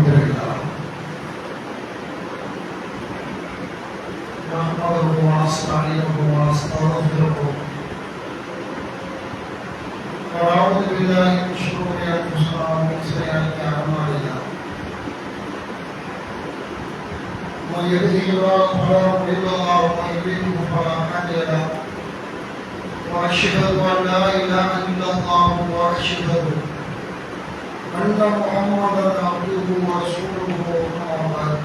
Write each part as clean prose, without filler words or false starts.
الحمد لله نحمده ونستعينه ونستغفره ونعوذ بالله من شرور انفسنا ومن سيئات اعمالنا من يهده الله فلا مضل له ومن يضلل فلا هادي له واشهد ان لا اله الا الله واشهد ان محمدا عبده ورسوله اما بعد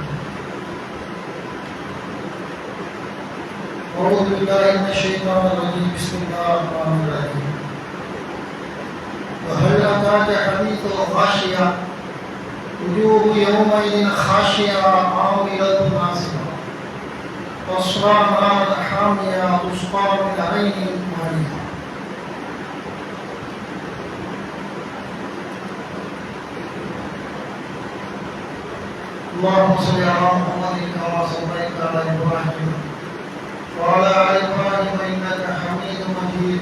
أعوذ بالله من الشيطان الرجيم بسم الله الرحمن الرحيم وهل أتاك حديث الغاشية وجوه يومئذ خاشعة عاملة ناصبة تصلى نارا حامية تسقى من عين آنية اللهم صل على محمد كما صليت على إبراهيم وعلى آل إبراهيم إنك حميد مجيد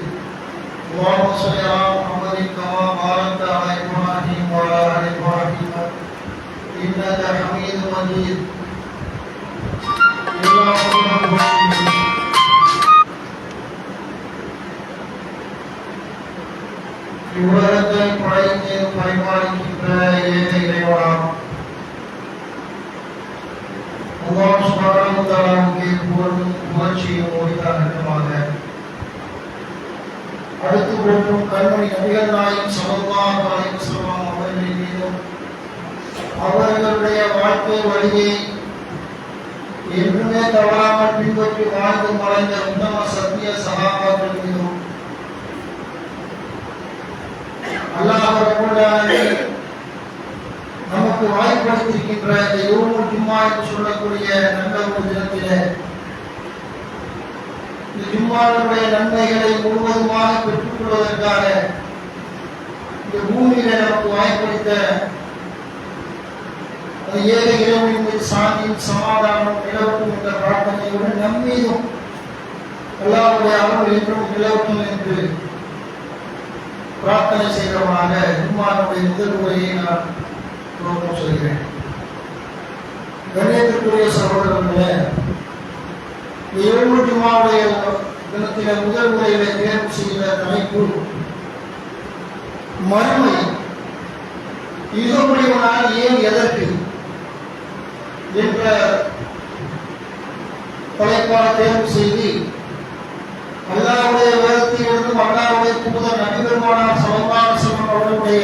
اللهم صل على محمد كما باركت على إبراهيم وعلى آل إبراهيم إنك حميد مجيد இவ்வுலகத்தை படைத்து பரிமாறிக்கின்ற ஏக இறைவனாம் அல்லாஹ் சுப்ஹானஹு வ தஆலாவுக்கு புகழ்ச்சியும் உரித்தாகட்டுமாக. அடுத்து போற்றும் கண்மணி நபிகள் நாயகம் ஸல்லல்லாஹு அலைஹி வஸல்லம் அவர்களின் மீதும் அவர்களுடைய வாழ்க்கை வழியை என்றுமே தவறாமல் பின்பற்றி வாழ்ந்து மறைந்த உத்தம சத்திய சகாபாக்கள் மீதும் அல்லாஹ் ரப்பல் ஆலமீன் நமக்கு வாய்ப்பளித்திருக்கின்ற இந்த யௌமுல் ஜும்மா என்று சொல்லக்கூடிய நல்ல ஒரு தினத்திலே இந்த ஜும்மாவுடைய நன்மைகளை முழுவதுமாக பெற்றுக் கொள்வதற்காக இந்த பூமியில நமக்கு வாய்ப்பளித்த அது ஏக இறைவனின் மீது சாந்தியும் சமாதானம் நிலவட்டும் என்ற பிரார்த்தனையுடன் நம்மீதும் அல்லாஹ்வுடைய அருள் என்றும் நிலவட்டும் என்று பிரார்த்தனை செய்தவனாக ஜும்மாவுடைய முதல் உரையை நான் துவக்கம் செய்கிறேன். கண்ணியத்திற்குரிய சகோதரர்களே, யௌமுல் ஜும்மாவுடைய தினத்தில முதல் உரையில தேர்வு செய்த தலைப்பு மறுமை யுகமுடிவனால் ஏன் எதற்கு என்ற தலைப்பான தேர்வு செய்து அல்லாஹ்வுடைய வேதத்திலிருந்தும் அல்லாஹ்வுடைய தூதர் நபி பெருமானார் ஸல்லல்லாஹு அலைஹி வஸல்லம் அவர்களுடைய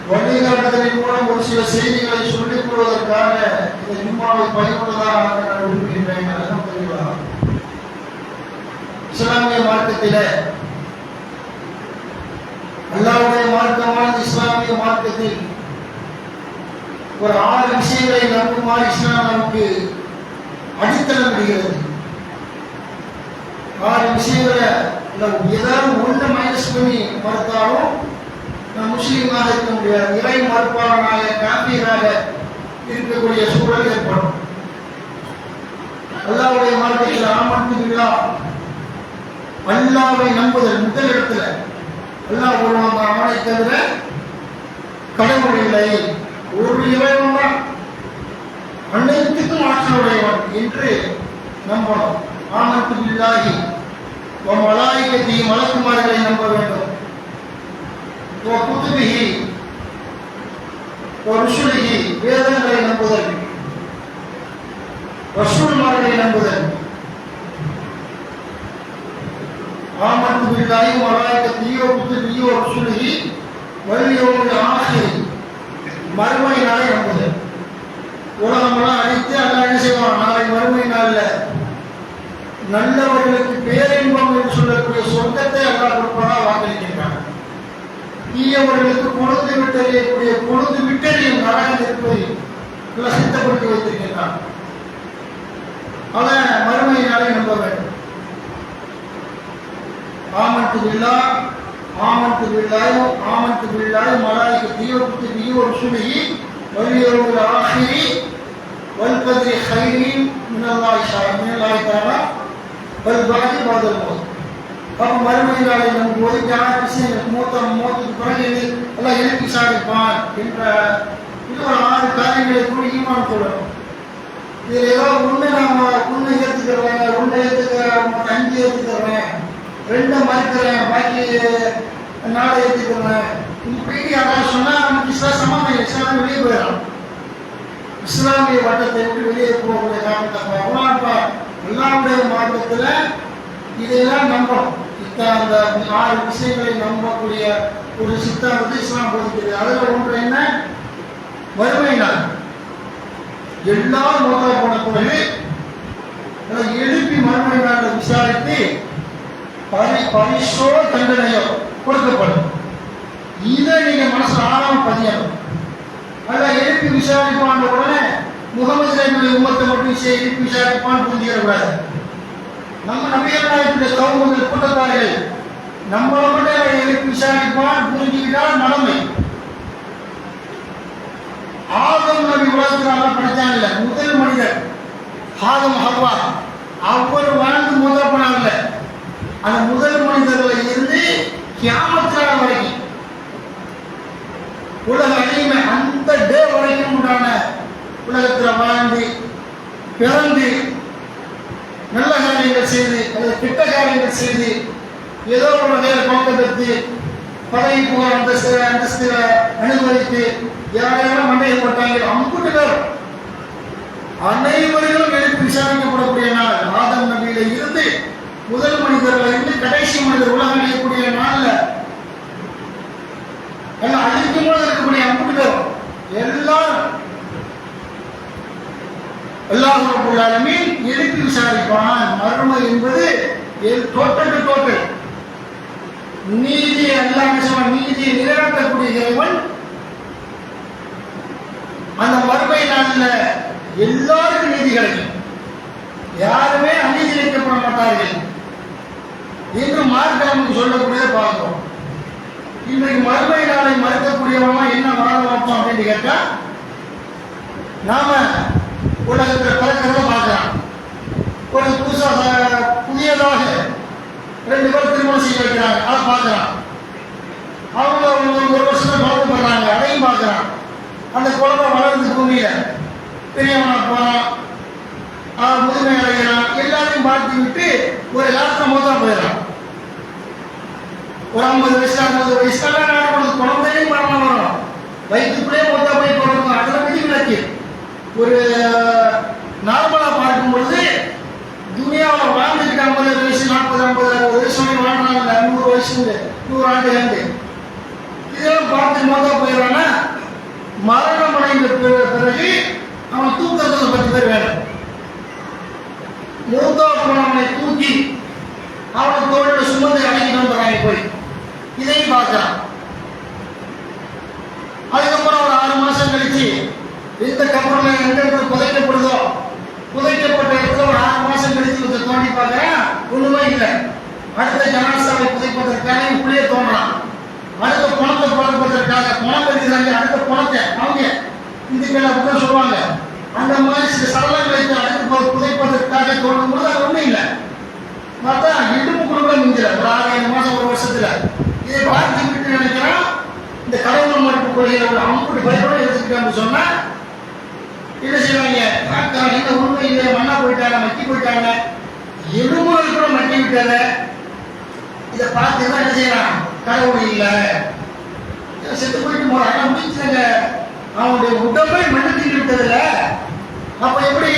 வழிகாட்டுதலின் மூலம் ஒரு சில செய்திகளை சொல்லிக் கொள்வதற்காக இந்த ஜும்மாவை பயனுள்ளதாக நான் விரும்புகின்றேன். அல்ஹம்துலில்லாஹ். இஸ்லாமிய மார்க்கத்திலே அல்லாஹ்வுடைய மார்க்கமான இஸ்லாமிய மார்க்கத்தில் ஒரு 6 விஷயங்களை நம்புமாறு இஸ்லாம் நமக்கு அடித்தளம் விடுகிறது. 6 விஷயங்களை ஏதாவது ஒன்று மைனஸ் பண்ணி மறுத்தாலும் நாம் முஸ்லீமாக இருக்க முடியாது. இறை மறுப்பாளனாக காப்பீராக இருக்கக்கூடிய சூழல் ஏற்படும். அல்லாஹ்வுடைய மார்க்கத்தில் ஆமன்து பில்லாஹ், அல்லாஹ்வை நம்புதல் முதல் இடத்துல. அல்லாஹ் ஒருவன் அவனை தவிர கடவுள் இல்லை, ஒரு இறைவன் தான் அனைத்துக்கும் ஆற்றலுடையவன் என்று நம்பணும். ஆமன்து பில்லாஹி வ மலாயிகத்திஹி, மலக்குமார்களை நம்ப வேண்டும். வ குதுபிஹி வ ருசுலிஹி, வேதங்களை நம்புதல், ரசூல்மார்களை நம்புதல். ஆமன்து பில்லாஹி வ மலாயிகத்திஹி வ குதுபிஹி வ ருசுலிஹி வல் யௌமில் ஆகிர், மறுமை நாளை நம்புதல். உலகமெல்லாம் அழித்து அல்லாஹ் என்ன செய்வான்? நாளை மறுமை நாள்ல நல்லவர்களுக்கு பேரின்பம் என்று சொல்லக்கூடிய சொர்க்கத்தை அல்லாஹ் கொடுப்பதாக வாக்களிக்கின்றான். தீயவர்களுக்கு கொழுந்து விட்டறியக்கூடிய கொழுந்து விட்டறியும் நரகம் இருப்பதை சித்தப்படுத்தி வைத்திருக்கின்றான். அவன் மறுமை நாளை நம்ப வேண்டும். ஆமன்து பில்லாஹ், ஆமன்து பில்லாஹி, ஆமன்து பில்லாஹி மலாயிகத்திஹி வ குதுபிஹி வ ருசுலிஹி வல் யௌமில் ஆகிரி வல் கத்ரி கைரின் மினல்லாஹி தஆலா வல் பாதி பாதல் மௌத். அப்ப மறுமை நாளை நம்புவது யார் விஷயங்கள் மூத்துக்கு பிறகு எல்லாம் எழுப்பி சாதிப்பான் என்ற சொல்லிட்டு ஒரு 6 காரியங்களை கூட ஈமான் சொல்லணும். இதில் ஏதோ ஒன்று ஒன்று ஏற்றுக்கிறேன், ஒன்று ஏற்றுக்கிறேன், 5 ஏற்றுக்கிறேன், 2 மறுக்கிறேன், பாக்கி 4 ஏற்றுக்கிறேன், இப்படி யாராவது சொன்னால் நமக்கு இஸ்லாம இஸ்லாமிய வெளியே போயிடலாம். இஸ்லாமிய வட்டத்தை விட்டு வெளியே போகக்கூடிய காரணத்தை அல்லாஹ்வுடைய மார்க்கத்தில் இதையெல்லாம் நம்பணும். அந்த 6 விஷயங்களை நம்பக்கூடிய ஒரு சித்தாந்தத்தை இஸ்லாம் போதிக்கிறது. அதில் ஒன்று என்ன? வறுமை நாள். எல்லாரும் மோதா போன பிறகு எழுப்பி மறுமை நாளை விசாரித்து பரிசோ தண்டனையோ கொடுக்கப்படும். இதை நீங்க மனசு ஆழம் பதியணும். அதான் எழுப்பி விசாரிப்பான் உடனே முகமது நபியுடைய உம்மத்தை மட்டும் எழுப்பி விசாரிப்பான்னு புரிஞ்சுக்கூடாது. நம்ம நபியல்லாஹ்வுடைய கவுமுகள் கூட்டத்தார்கள் நம்மளை மட்டும் எழுப்பி விசாரிப்பான் புரிஞ்சுக்கிட்டால் நன்மை. ஆதம் நபி உலகத்தினால படைச்சாங்கல்ல, முதல் மனிதர் ஆதம் ஹவ்வா, அவர் வாழ்ந்து முதல் பண்ணாங்கல்ல, அந்த முதல் மனிதர்களை இருந்து கியாமத் நாள் வரைக்கும் உலக அழிமை அந்த டே வரைக்கும் உண்டான உலகத்தில் வாழ்ந்து பிறந்து நல்ல காரியங்கள் செய்து அல்லது கெட்ட காரியங்கள் செய்து ஏதோ ஒரு வகையில் பங்கெடுத்து பதவி புகழ் அந்தஸ்து அனுபவித்து யாரெல்லாம் மண்டையப்பட்டாங்க அம்புட்டு பேர் அனைவர்களும் எழுப்பி விசாரிக்கப்படக்கூடிய நாள் ஆதம் நபியில இருந்து முதல் மனிதர்கள் இருந்து கடைசி மனிதர் உலகம் அழியக்கூடிய நாள்ல எல்லாம் அழிக்கும் போது இருக்கக்கூடிய அம்புட்டு பேர் எல்லாரும் அல்லாஹ் ரப்பல் ஆலமீன் எழுப்பி விசாரிப்பான். மறுமை என்பது டோட்டல் நீதி. அல்லாஹ் நீதியை நிறைவேற்றக்கூடிய இறைவன் அந்த மறுமை நாளில் எல்லாருக்கும் நீதி கிடைக்கும். யாருமே அநீதி இழைக்கப்பட மாட்டார்கள் என்று மார்க்கம் சொல்லக்கூடியதை பார்க்கிறோம். இன்றைக்கு மறுமை நாளை மறுக்கக்கூடியவங்க என்ன வாழ வைப்போம் அப்படின்னு கேட்டா, நாம உலகத்தில் பிறக்கிறத பார்க்கலாம். ஒரு புதியதாக 2 பேர் திருமணம் செய்ய வைக்கிறாங்க, அதை பார்க்கலாம். அவங்க 1 வருஷத்துல குழந்தை பண்றாங்க, அதையும் பார்க்கலாம். அந்த குழந்தை வளர்ந்து பூமியில பெரியவனா போறான், முதுமை அடைகிறான், எல்லாத்தையும் பார்த்து விட்டு ஒரு காலத்துல மோதா போயிடறான். ஒரு 50 வயசு 60 வயசுல குழந்தையும் மரணம் வரும், வயிற்றுக்குள்ளே மொத்தா போய் பிறக்கும். அதில் விதிவிலக்கு. ஒரு நார்மலா பார்க்கும் பொழுது துனியாவில் வாழ்ந்துட்டு 50 வயசு 40 50 60 வயசு வாழ்றாங்க, 100 வயசு 100 ஆண்டு இதெல்லாம் பார்த்து மோதா போயிடறான்னா மரணம் அடைந்த பிறகு அவன் தூக்கத்தில் 10 பேர் வேணும். மூத்தா போனவனை தூக்கி அவனை தோழ சுமந்து அடைக்கிட்டு வந்துடுறாங்க போய். இதையும் பார்க்கலாம். அதுக்கப்புறம் ஒரு 6 மாசம் கழிச்சு எந்த கப்பல்ல எந்த புதைக்கப்படுதோ புதைக்கப்பட்ட இடத்துல ஒரு 6 மாசம் கழிச்சு தோண்டி பார்க்கிறேன், ஒண்ணுமே இல்லை. அடுத்த ஜனாசாவை புதைப்பதற்காக இப்படியே தோன்றலாம். அடுத்த பணத்தை புதைப்பதற்காக பணம் இருக்கிறாங்க, அடுத்த பணத்தை அவங்க இதுக்கு அப்படிதான் சொல்லுவாங்க. அந்த மாதிரி சில சடலங்களை அடுத்து புதைப்பதற்காக தோன்றும் போது அது ஒன்றும் இல்லை. பார்த்தா இடுப்பு கூட மிஞ்சல ஒரு 6-7 மாசம் 1 வருஷத்துல. இதை பார்த்து விட்டு நினைக்கிறோம் இந்த கடவுள் மறுப்பு கொள்கையில அம்புட்டு பயப்பட எடுத்துக்கிட்டான்னு சொன்னா என்ன செய்வாங்க? இந்த உண்மை இல்லை, மண்ணா போயிட்டாங்க, மக்கி போயிட்டாங்க, எலும்புகள் கூட மக்கி விட்டாங்க. இதை பார்த்து என்ன செய்யலாம்? கடவுள் இல்லை, செத்து போயிட்டு போறாங்க, முடிச்சுங்க. அவனுடைய உடம்பை மண்ணுக்கு விட்டதில்ல, அப்ப எப்படி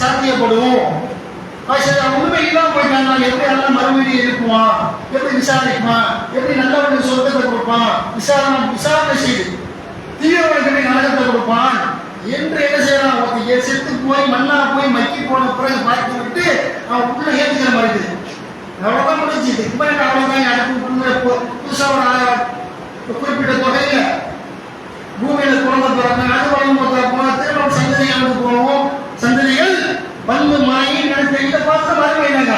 சாத்தியப்படும்? உண்மை இல்லாம போயிட்டாங்க, எப்படி எல்லாம் மறுபடி இருக்குவான், எப்படி விசாரிப்பான், எப்படி நல்லவனுக்கு சொர்க்கத்தை கொடுப்பான், விசாரணை செய்து தீவிரவாதிகளை நரகத்தை கொடுப்பான் என்று என்ன செய்யறான்? செத்து போய் மண்ணா போய் மக்கி போன பிறகு பார்த்து விட்டு அவன் உள்ள ஏற்றுக்கிற மாதிரி இருக்குது. அவ்வளவுதான் முடிஞ்சு. இப்ப அவ்வளவுதான் அடுத்து புதுசா ஒரு குறிப்பிட்ட தொகையில பூமியில குழந்தை பிறந்தாங்க, அது வளர்ந்து போன திரும்ப சந்ததிகள் போவோம். சந்ததிகள் வந்து மாயி நடத்த இதை பார்த்து மறுமையினாங்க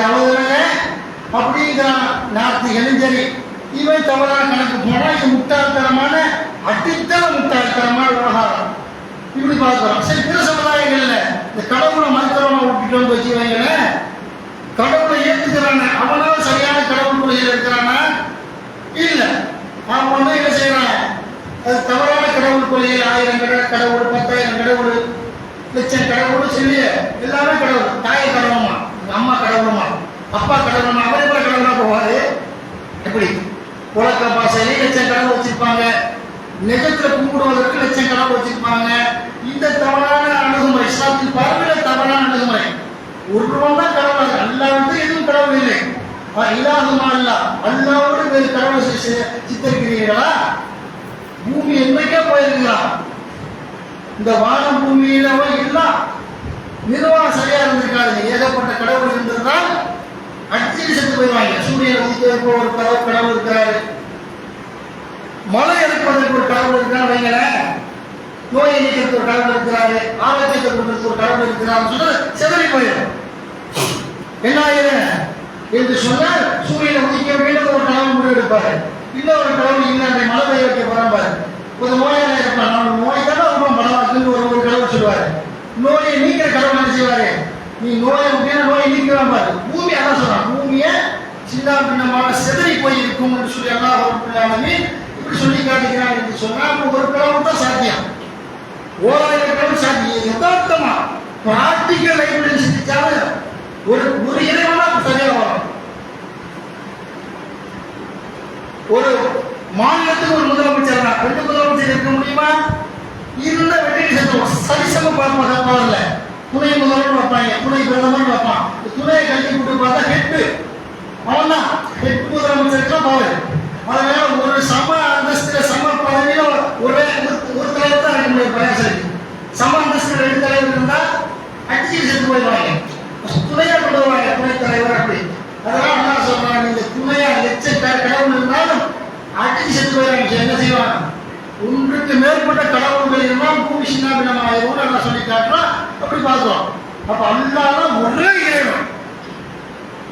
அவ்வளவுதாங்க அப்படிங்கிறான். நார்த்திகளும் சரி, இவன் தவறான கணக்கு போனா இது முட்டாள்தனமான அடித்தள முட்டாள்தனமான விவகாரம். இப்படி பார்க்கிறோம். சரி, பிற சமுதாயங்கள்ல இந்த கடவுளை மறுக்கிறவனை விட்டுட்டு வந்து வச்சுக்கோங்க, கடவுளை ஏற்றுக்கிறான அவனால சரியான கடவுள் கொள்கையில் இருக்கிறானா? இல்ல, அவன் வந்து என்ன செய்யறான்? அது தவறான 1000 கடவுள், 10,000 கடவுள், லட்சம் கடவுள் சொல்லி எல்லாமே கடவுள். தாயை கடவுளுமா, அம்மா கடவுளுமா, அப்பா கடவுளுமா, அவரே கூட கடவுளா போவாரு. எப்படி உலக பாசையிலே லட்சம் கடவுள் வச்சிருப்பாங்க, நிஜத்துல கும்பிடுவதற்கு லட்சம் கடவுள் வச்சிருப்பாங்க. இந்த தவறான அணுகுமுறை இஸ்லாத்தில் பரவல தவறான அணுகுமுறை. ஒருவன் தான் கடவுள், அல்லாஹ் எதுவும் கடவுள் இல்லை. இலாஹுமா அல்லாஹ், அல்லாஹ்வோடு வேறு கடவுளை சித்தரிக்கிறீர்களா? பூமி என்னைக்கே போயிருக்கலாம். இந்த வானம் பூமியில எல்லாம் நிர்வாகம் சரியா இருந்திருக்காது. ஏகப்பட்ட கடவுள் இருந்திருந்தால் அடிச்சு செத்து போயிடுவாங்க. சூரியனை உதிக்க ஒரு கடவுள் இருக்கிறாரு, மழை எடுப்பதற்கு ஒரு கடவுள் இருக்கிறார் வைங்களேன், நோயை நீக்கிறதுக்கு ஒரு கடவுள் இருக்கிறாரு, ஆரோக்கியத்தை கொடுக்கறதுக்கு ஒரு கடவுள் இருக்கிறார் சொல்ல செதறி போயிடும். என்ன என்று சொன்னால் சூரியனை உதிக்க வேண்டும் ஒரு கடவுள் முடிவெடுப்பாரு, இன்னொரு கடவுள் இல்லை மழை பெய்ய வைக்க போறாரு. ஒரு நோயாளி இருப்பார், நம்ம நோய் தானே ரொம்ப பலவாக்குன்னு ஒரு கடவுள் சொல்லுவாரு. நோயை நீக்கிற கடவுள் என்ன செய்வாரு? நீ நோயை முக்கிய நோயை நீக்கிறான் பாரு. பூமி அதான் சொல்றான், பூமியை சின்ன பின்னமான செதறி போயிருக்கும் என்று சொல்லி அல்லாஹ் இப்படி சொல்லி காட்டுகிறான் என்று சொன்னால் ஒரு கடவுள் தான் சாத்தியம், 1000 கடவுள் சாத்தியம். யதார்த்தமா பிராக்டிக்கல் லைஃப்ல சிந்திச்சாலும் ஒரு இறைவனா சரியா வரும். ஒரு மாநிலத்துக்கு ஒரு முதலமைச்சர் தான், 2 முதலமைச்சர் இருக்க முடியுமா? இருந்த வெற்றி செஞ்சோம் சரிசம பார்ப்பதில்ல. துணை முதல்வர் வைப்பாங்க, துணை பிரதமர் வைப்பான், துணையை கல்வி கூட்டு பார்த்தா ஹெட்டு, அவன் தான் ஹெட் முதலமைச்சருக்குலாம் பவர். அதனால ஒரு சம அந்தஸ்துல சம பதவியில ஒரு தலைவர் தான் இருக்க முடியும். பிரயாசம் சம அந்தஸ்துல 2 தலைவர் இருந்தா அடிச்சு செத்து போயிடுவாங்க, துணையா கொண்டு வருவாங்க துணைத் தலைவர் அப்படி. அதெல்லாம் என்ன சொல்றாங்க, நீங்க துணையா லட்சம் கடவுள் இருந்தாலும் அடிச்சு செத்து போயிடுவாங்க. என்ன செய்வாங்க? ஒன்றுக்கு மேற்பட்ட கடவுள்கள் இருந்தால் பூமி சின்னாபின்னமாயிரும் நல்லா சொல்லி காட்டுறோம். அப்படி பார்க்கிறோம். அப்ப அல்லாஹ் ஒரே இறைவன்,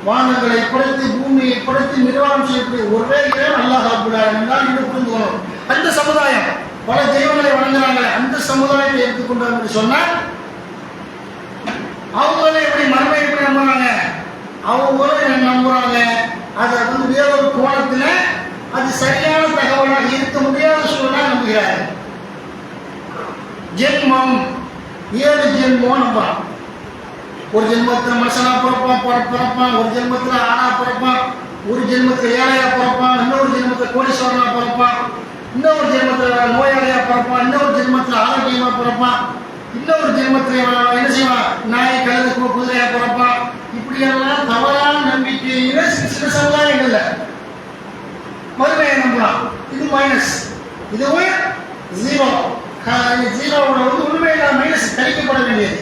வானங்களை படைத்து பூமியை படைத்து நிர்வாகம் செய்யக்கூடிய ஒரே இறைவன் அல்லாஹ் ரப்பல் ஆலமீன் தான். இன்னும் புரிந்து கொள்ளணும். அந்த சமுதாயம் பல தெய்வங்களை வணங்குறாங்களே, அந்த சமுதாயத்தை எடுத்துக்கொண்டோம் என்று சொன்னால் அவங்களே எப்படி மர்மை எப்படி நம்புறாங்க, அவங்களும் நம்புறாங்க. அதை வேறொரு கோணத்துல அது சரியான தகவலாக இருக்க முடியாத சூழலாக நம்புகிறார். ஜென்மம் 7 ஜென்மம் நம்புறான். ஒரு ஜென்மத்தில் மனுஷனா பிறப்பான், ஒரு ஜென்மத்தில் ஆணா பிறப்பான், ஒரு ஜென்மத்தில் ஏழையா பிறப்பான், இன்னொரு ஜென்மத்தில் கோடீஸ்வரனா பிறப்பான், இன்னொரு ஜென்மத்தில் நோயாளியா பிறப்பான், இன்னொரு ஜென்மத்தில் ஆரோக்கியமா பிறப்பான், இன்னொரு ஜென்மத்தில் என்ன செய்வான், நாய் கழுது குதிரையா பிறப்பான். இப்படியெல்லாம் தவறான நம்பிக்கையில சில சமுதாயங்கள்ல மறுமையை நம்பலாம். இது மைனஸ், இதுவே 0. ஜீரோவோட உண்மையில மைனஸ் கழிக்கப்பட வேண்டியது.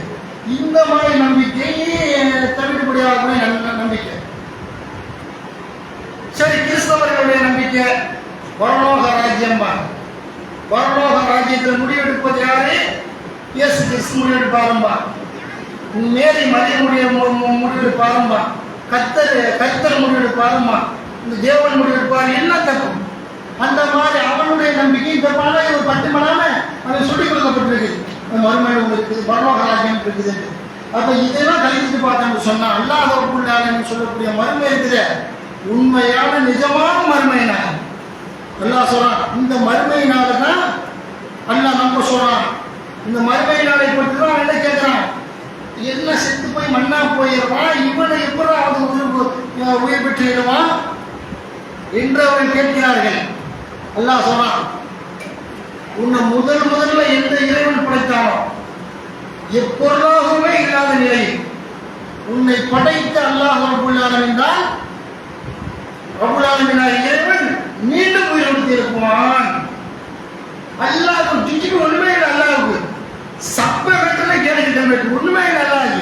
இந்த மாதிரி நம்பிக்கை தவிர்க்கப்படியாகக்கூடிய நம்பிக்கை. சரி, கிறிஸ்தவர்களுடைய நம்பிக்கை பரலோக ராஜ்யம். பரலோக ராஜ்யத்தில் முடிவெடுப்பது யாரு? இயேசு கிறிஸ்து முடிவெடுப்பாரும்பா, மேரி மரிய முடிவெடுப்பாரும்பா, கர்த்தர் முடிவெடுப்பாரும்பா, இந்த தேவன் முடிவெடுப்பார். என்ன தப்பு? அந்த மாதிரி அவனுடைய நம்பிக்கை இந்த பாலை ஒரு 10 மணாம அவன் சொல்லிக் கொடுக்கப்பட்டிருக்கு. மறுமையில் இருக்குது, பரலோக ராஜ்யம் இருக்குது. அப்ப இதெல்லாம் கழித்து பார்த்தோம்னு சொன்னா அல்லாஹ் ரப்பல் ஆலமீன் சொல்லக்கூடிய மறுமை இருக்குது உண்மையான நிஜமான மறுமையினா. அல்லாஹ் சொல்றான், இந்த மறுமையினால தான் அல்லாஹ் நம்ம சொல்றான். இந்த மறுமையினாலை பற்றி தான் என்ன கேட்கிறான், என்ன செத்து போய் மண்ணா போயிடுவான், இவனை எப்படி அவன் உயிர் பெற்றிடுவான் என்று அவர்கள் கேட்கிறார்கள். அல்லாஹ் சொல்றான், உன்னை முதல்ல எந்த இறைவன் படைத்தானோ எப்பொருளாகவே இல்லாத நிலையில் உன்னை படைத்த அல்லாஹ் ரப்பல் ஆலமீன் தான். ரப்பல் ஆலமீன் இறைவன் மீண்டும் உயிர் கொடுத்து இருப்பான். அல்லாஹ் திட்டிக்கு ஒண்ணுமே இல்லை. அல்லாஹ்வுக்கு சப்ப வெட்டல கேட்டுக்கிட்ட ஒண்ணுமே இல்லை. அல்லாஹ்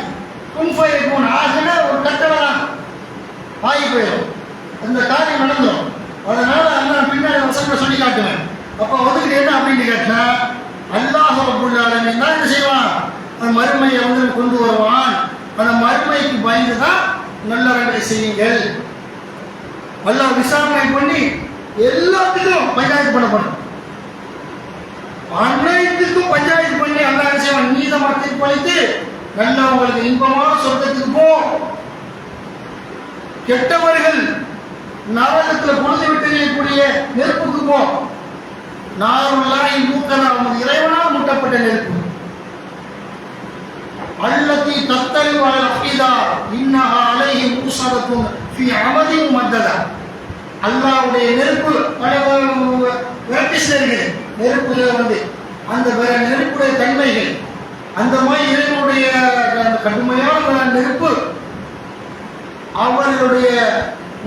குன்ஃபை இருக்கும் ஆகின ஒரு கட்டளை ஆகி போயிடும், அந்த காரியம் நடந்துடும். அதனால அல்லாஹ் பின்னாடி வசனத்தை சொல்லி காட்டுவேன். அப்போ ஒதுக்கிட்டு என்ன அப்படின்னு கேட்டா அல்லாஹ் ரப்பல் ஆலமீன் தான் என்ன செய்வான், அந்த மறுமையை கொண்டு வருவான். அந்த மறுமைக்கு பயந்து தான் நல்லறங்களை செய்யுங்கள். அல்லாஹ் விசாரணை பண்ணி எல்லாத்துக்கும் பஞ்சாயத்து பண்ணப்படும். அனைத்துக்கும் பஞ்சாயத்து பண்ணி அல்லாஹ் என்ன செய்வான், நீதமாக தீர்ப்பளித்து நல்லவங்களுக்கு இன்பமான சொர்க்கத்துக்கு போ, கெட்டவர்கள் நரகத்தில் பொழுது விட்டு நெருப்புக்கு போ நாருல்லாஹி மூக்கதா, உமது இறைவனால் மூட்டப்பட்ட நெருப்பு. அல்லதி தத்தலு அலல் அஃபீதா இன்னஹா அலைஹி மூஸரத்துன் ஃபீ அமதின் முமத்ததா. அல்லாஹ்வுடைய நெருப்பு பல வெரைட்டிஸ்ல இருக்குது. நெருப்புல அந்த நெருப்புடைய தன்மைகள், அந்த மாதிரி இறைவனுடைய கடுமையான நெருப்பு அவர்களுடைய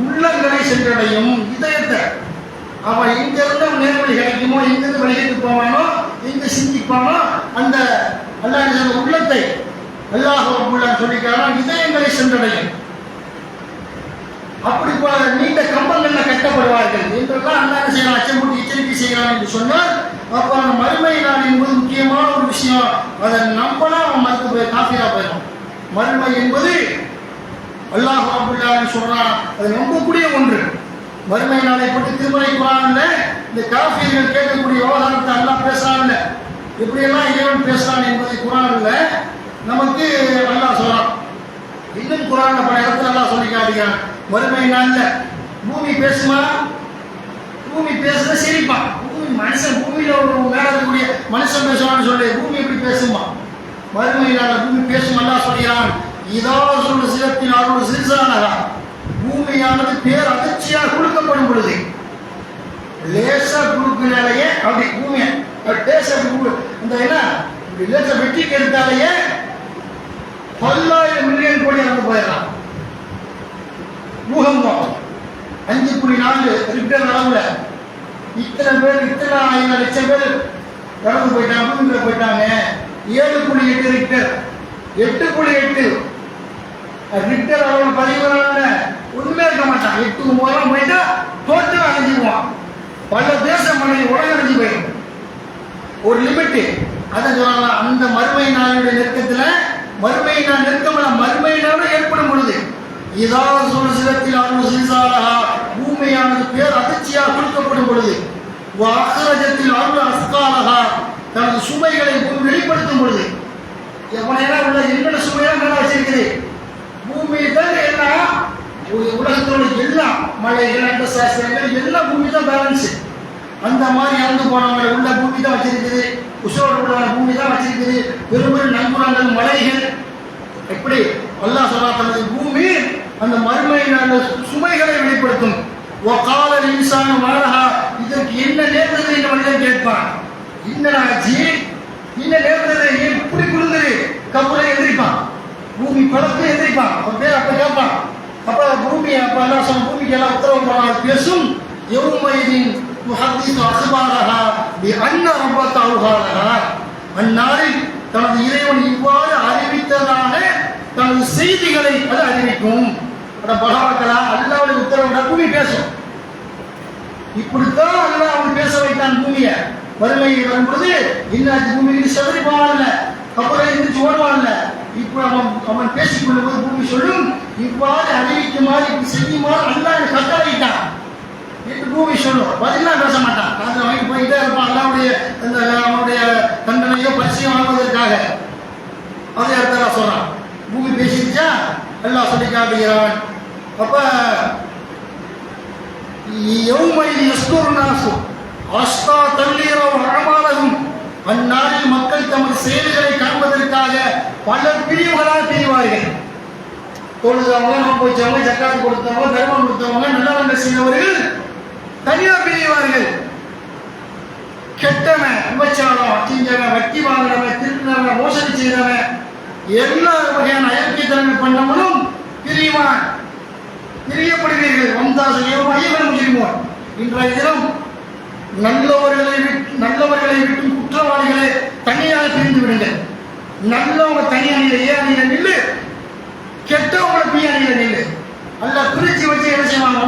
உள்ளங்களை சென்றடையும், இதயத்தை. அவன் இங்கிருந்து நேர்வழி கிடைக்குமோ, இங்கிருந்து வழிகிட்டு போவானோ, எங்க சிந்திப்பானோ, அந்த அல்லாஹ் உள்ளத்தை அல்லாஹ் சொல்லிக்கிறான், இதயங்களை சென்றடையும். அப்படி நீண்ட கம்பங்கள்ல கட்டப்படுவார்கள் என்றெல்லாம் அல்லாஹ் செய்யலாம், அச்சமூட்டி எச்சரிக்கை செய்யலாம் என்று சொன்னால், அப்ப அந்த மறுமை நாள் என்பது முக்கியமான ஒரு விஷயம். அதை நம்பனா அவன் மறுத்து போய் காஃபிரா போயிடும். மறுமை என்பது அல்லாஹ் ரப்பல் சொல்றான், அது நம்பக்கூடிய ஒன்று. மறுமை நாளை பற்றி திருமறை குர்ஆன்ல இந்த காஃபிர்கள் கேட்கக்கூடிய விவகாரத்தை அல்லாஹ் பேசுறான்ல, எப்படியெல்லாம் இறைவன் பேசுறான் என்பதை குர்ஆன்ல நமக்கு அல்லாஹ் சொல்றான். இன்னும் குர்ஆன்ல பல இடத்துல அல்லாஹ் சொல்லி காட்டுகிறான், மறுமை நாள்ல பூமி பேசுமா? பூமி பேசுற சிரிப்பான். பூமி மனுஷன், பூமியில ஒரு மேல இருக்கக்கூடிய மனுஷன் பேசுவான்னு சொல்லி பூமி எப்படி பேசுமா? மறுமை நாள்ல பூமி பேசும். அல்லாஹ் சொல்கிறான், இதாவது சிலத்தின் அருள் சிறுசானதா, பூமியானது பேர் அதிர்ச்சியாக கொடுக்கப்படும் பொழுது லேசா குழுக்கினாலேயே அப்படி பூமியை இந்த என்ன லேசா வெட்டி கெடுத்தாலேயே 10,000 மில்லியன் கோடி இறந்து போயிடலாம். பூகம்பம் 5.4 ரிக்டர் அளவுல இத்தனை 1000 பேர் இறந்து போயிட்டாங்க, பூமியில போயிட்டாங்க. 7.8 ரிக்டர், 8.8 ரிக்டர் அளவுல பதிவுறாங்க. ஒண்ணுமே இருக்க மாட்டான். 8 மூலம் போயிட்டா தோற்று அழிஞ்சுக்குவான். பல தேசம் உலகம் அழிஞ்சு போயிடும். ஒரு லிமிட். அதை சொல்லலாம். அந்த மறுமை நாளுடைய நெருக்கத்துல, மறுமை நாள் நெருக்கமல்ல, மறுமை நாள் ஏற்படும் பொழுது இதாவது சிலத்தில் அருள் சிறுசாலகா, பூமியானது பேர் அதிர்ச்சியாக கொடுக்கப்படும் பொழுது, அசரஜத்தில் அருள் அஸ்காலகா, தனது சுமைகளை வெளிப்படுத்தும் பொழுது, எவனையெல்லாம் உள்ள என்னென்ன சுமையெல்லாம் மேல வச்சிருக்குது, பூமியை தான் எல்லாம் உலகத்தோட எல்லாம் மலைகள் அந்த சாஸ்திரங்கள் எல்லாம் பூமி தான் பேலன்ஸ். அந்த மாதிரி இறந்து போனவங்க உள்ள பூமி தான் வச்சிருக்குது, உசோடு உள்ள பூமி தான் வச்சிருக்குது. பெரும்பெரும் நண்புறங்கள், மலைகள், எப்படி அல்லாஹ் சொல்றா தனது பூமி அந்த மறுமை சுமைகளை வெளிப்படுத்தும். ஒகால இன்சான மாறஹா, இதற்கு என்ன நேர்ந்தது என்று மனிதன் கேட்பான். இன்னனாச்சி என்ன நேர்ந்தது, எப்படி குளிர்ந்தது, கப்பலை எதிர்ப்பான், பூமி பழத்தை எதிர்ப்பான். அவன் பேர் அப்ப கேட்பான். அப்ப பூமி அப்ப என்ன சொன்ன, பூமிக்கு எல்லாம் உத்தரவு போனால் பேசும். யௌமைதின் துஹதீஸு அக்பாரஹா பிஅன்ன ரப்பக அவ்ஹாலஹா, அந்நாளில் தனது இறைவன் இவ்வாறு அறிவித்ததான தனது செய்திகளை அது அறிவிக்கும். பகவான்களா அல்லாஹ்வுடைய உத்தரவுட பூமி பேசும். இப்படித்தான் அல்லாஹ் அவன் பேச வைத்தான் பூமியை. வறுமை வரும்பொழுது இன்னாச்சு பூமிக்கு செவரி போவான்ல, அப்புறம் எந்திரிச்சு ஓடுவான்ல. இப்போ அவன் பேசிக்கொள்ளும் போது பூமி சொல்லும், இவ்வாறு அறிவிக்குமாறு இப்படி செய்யுமாறு அல்லாஹ் கட்டளையிட்டான் என்று பூமி சொல்லும். பதிலாம் பேச மாட்டான். அதை வாங்கி போயிட்டே இருப்பான். அல்லாவுடைய அந்த அவனுடைய தண்டனையோ பரிசையோ வாங்குவதற்காக. அதை அடுத்த சொல்றான். பூமி பேசிடுச்சா அல்லாஹ் சொல்லி காட்டுகிறான். அப்ப அந்நாளில் மக்கள் தமது செயல்களை காண்பதற்காக பல பிரிவுகளாக பிரிவார்கள். தொழுதவங்க, நோன்பு வச்சவங்க, ஜக்காத்து கொடுத்தவங்க, தர்மம் கொடுத்தவங்க, நல்லவங்க செய்தவர்கள் தனியாக பிரிவார்கள். கெட்டவன், விபச்சாரம் செஞ்சவன், வட்டி வாங்கினவன், திருடினவன், மோசடி செய்தவன், எல்லா வகையான அயற்கைத்தனங்கள் பண்ணவனும் பிரிவான். பிரியப்படுவீர்கள். இன்றைய தினம் நல்லவர்களை விட்டு குற்றவாளிகளை தனியாக பிரிந்து விடுங்கள். நல்லவங்க தனி அணியில ஏ அணியில நில்லு, கெட்டவங்களை பி அணியில நில்லு. அல்ல பிரிச்சு வச்சு என்ன செய்வாங்க,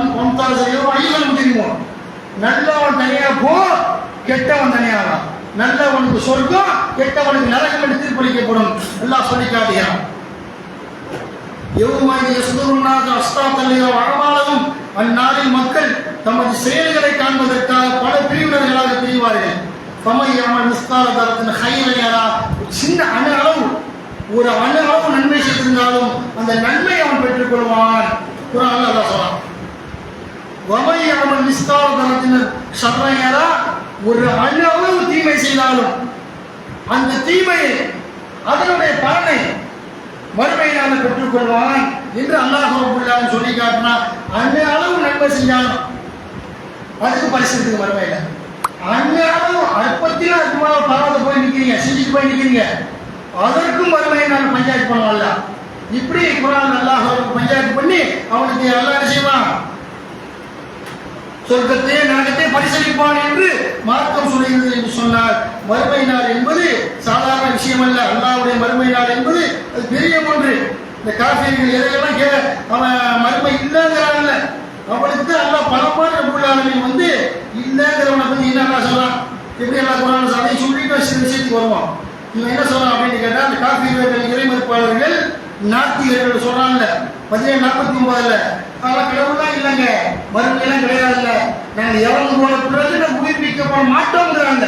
நல்லவன் தனியாக போ, கெட்டவன் தனியாக. நல்லவனுக்கு சொர்க்கம், கெட்டவனுக்கு நரகம் என்று தீர்ப்பளிக்கப்படும். எல்லாம் சொல்லி காட்டுகிறான். அந்நாளில் மக்கள் தமது செயல்களை காண்பதற்காக பல பிரிவினர்களாக பிரிவார்கள். சின்ன அணு அளவு, ஒரு அணு அளவு நன்மை செய்திருந்தாலும் அந்த நன்மை அவன் பெற்றுக் கொள்வான். குர்ஆன்ல அல்லாஹ் சொல்றான், வமை அவன் நிஸ்கால தரத்தினர் சர்ரையரா ஒரு அளவு தீமை செய்தாலும் அந்த தீமையை அதனுடைய பலனை மறுமையினால் பெற்றுக்கொள்வான் என்று அல்லாஹ் ரப்பல் ஆலமீன் சொல்லி காட்டினா. அந்த அளவு நன்மை செஞ்சாலும் அதுக்கு பரிசு இருக்குது மறுமையில. அந்த அளவு அற்பத்தில் அதிகமாக பாவத்தை போய் நிற்கிறீங்க, செஞ்சுட்டு போய் நிற்கிறீங்க, அதற்கும் மறுமையினால் பஞ்சாயத்து பண்ணுவான்ல. இப்படி குர்ஆன் அல்லாஹ் பஞ்சாயத்து பண்ணி அவனுக்கு அல்லாஹ் செய்வான், சொர்க்கத்தை நரகத்தை பரிசளிப்பான் என்று மார்க்கம் சொல்கிறது என்று சொன்னார். மறுமை நாள் என்பது சாதாரண விஷயம் அல்ல. அல்லாஹ்வுடைய மறுமை நாள் என்பது அது பெரிய ஒன்று. இந்த காஃபிர்கள் எதையெல்லாம் அவன் மறுமை இல்லைங்கிறான்ல, அவனுக்கு அல்லாஹ் பலமான ரப்பல் ஆலமீன் வந்து இல்லைங்கிறவனை பத்தி என்ன சொல்றான், எப்படி எல்லாம் குர்ஆன் அதை சொல்லிட்டு சில விஷயத்துக்கு வருவான். இவன் என்ன சொல்றான் அப்படின்னு கேட்டா, அந்த காஃபிர்கள் இறை மறுப்பாளர்கள் நாத்திகர்கள் சொல்றாங்க 1749 அதெல்லாம் கடவுள்லாம் இல்லைங்க, மறுமையெல்லாம் கிடையாதுல்ல, நாங்கள் எவங்க போன பிறகு நம்ம உயிர்ப்பிக்கப்பட மாட்டோங்கிறாங்க.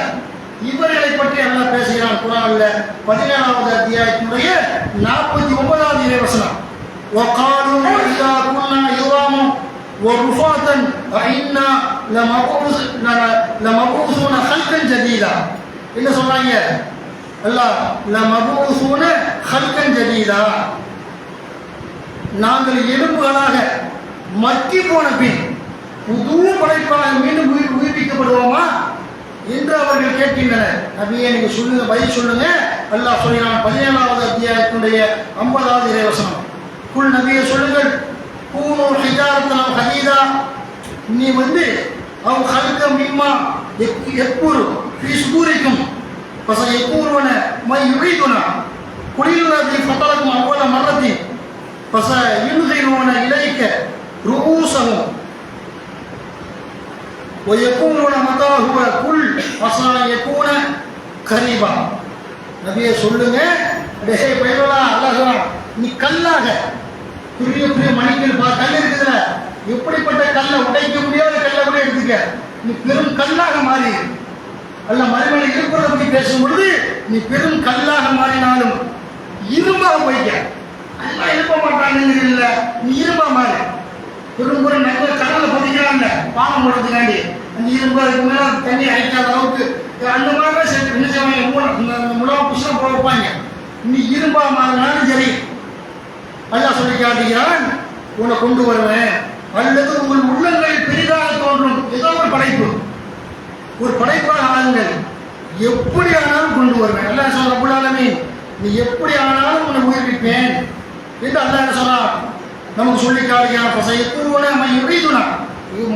இவர்களை பற்றி எல்லாம் பேசுகிறான் குர்ஆன்ல 17வது அத்தியாயத்தினுடைய 49வது இறைவசனம். وقالوا إذا كنا عظاما ورفاتا أئنا لمبعوثون خلقا جديدا. என்ன சொல்றாங்க? அல்லாஹ் லமபூஸூன ஹல்கன் ஜதீதா, நாங்கள் எலும்புகளாக மக்கி போன பின் புது படைப்பாக மீண்டும் உயிர்ப்பிக்கப்படுவோமா என்று அவர்கள் கேட்கின்றனர். நபியே நீங்க சொல்லுங்க, பதில் சொல்லுங்க. அல்லாஹ் சொல்கிறான் 17வது அத்தியாயத்தினுடைய 50வது இறைவசனம். குல் நபியே சொல்லுங்கள், கூனு ஹிஜாரத்தன் அவ் ஹதீதா, நீ வந்து அவ் ஹல்கம் மிம்மா யக்புரு ஃபீ சுதூரிக்கும் فسيقولون ما يريدنا قل الذي فطركم أول مرة فسينغرون إليك رؤوسهم ويقولون متى هو قل عسى أن يكون قريبا. நபியே சொல்லுங்க, டேய் பையலா, அல்லாஹ் சொல்றான், நீ கல்லாக பெரிய பெரிய மணிக்கல் கல் இருக்குதுல, எப்படிப்பட்ட கல்லை உடைக்க முடியாத கல்லை கூட எடுத்துக்க, நீ பெரும் கல்லாக மாறி அல்ல மறுமையில் இருக்கிறத பற்றி பேசும் பொழுது நீ பெரும் கல்லாக மாறினாலும் இரும்பாக போய்க்க. எல்லாம் எழுப்ப மாட்டாங்க இல்ல, நீ இரும்பா மாறி பெரும் பெரும் நல்ல கடலை பதிக்கிறாங்க பானம் போடுறதுக்காண்டி. அந்த இரும்பா அதுக்கு மேல தண்ணி அரைக்காத அளவுக்கு அந்த மாதிரி என்ன செய்வாங்க, முழு புஷ்டம் போட வைப்பாங்க. நீ இரும்பா மாறினாலும் சரி, அல்லாஹ் சொல்லி காட்டுகிறான், உன்னை கொண்டு வருவேன். அல்லது உங்கள் உள்ளங்களில் பெரிதாக தோன்றும் ஏதோ ஒரு படைப்பு, ஒரு படைப்பாக ஆளுங்கள், எப்படி ஆனாலும் கொண்டு வருவேன். அல்லாஹ் சொல்ற ரப்பல் ஆலமீன், நீ எப்படி ஆனாலும் உன்னை உயிர்ப்பிப்பேன் என்று அல்லாஹ் என்ன சொல்றான், நமக்கு சொல்லி காட்டுகிறான். எப்பூர்வன நம்ம எப்படிதுனா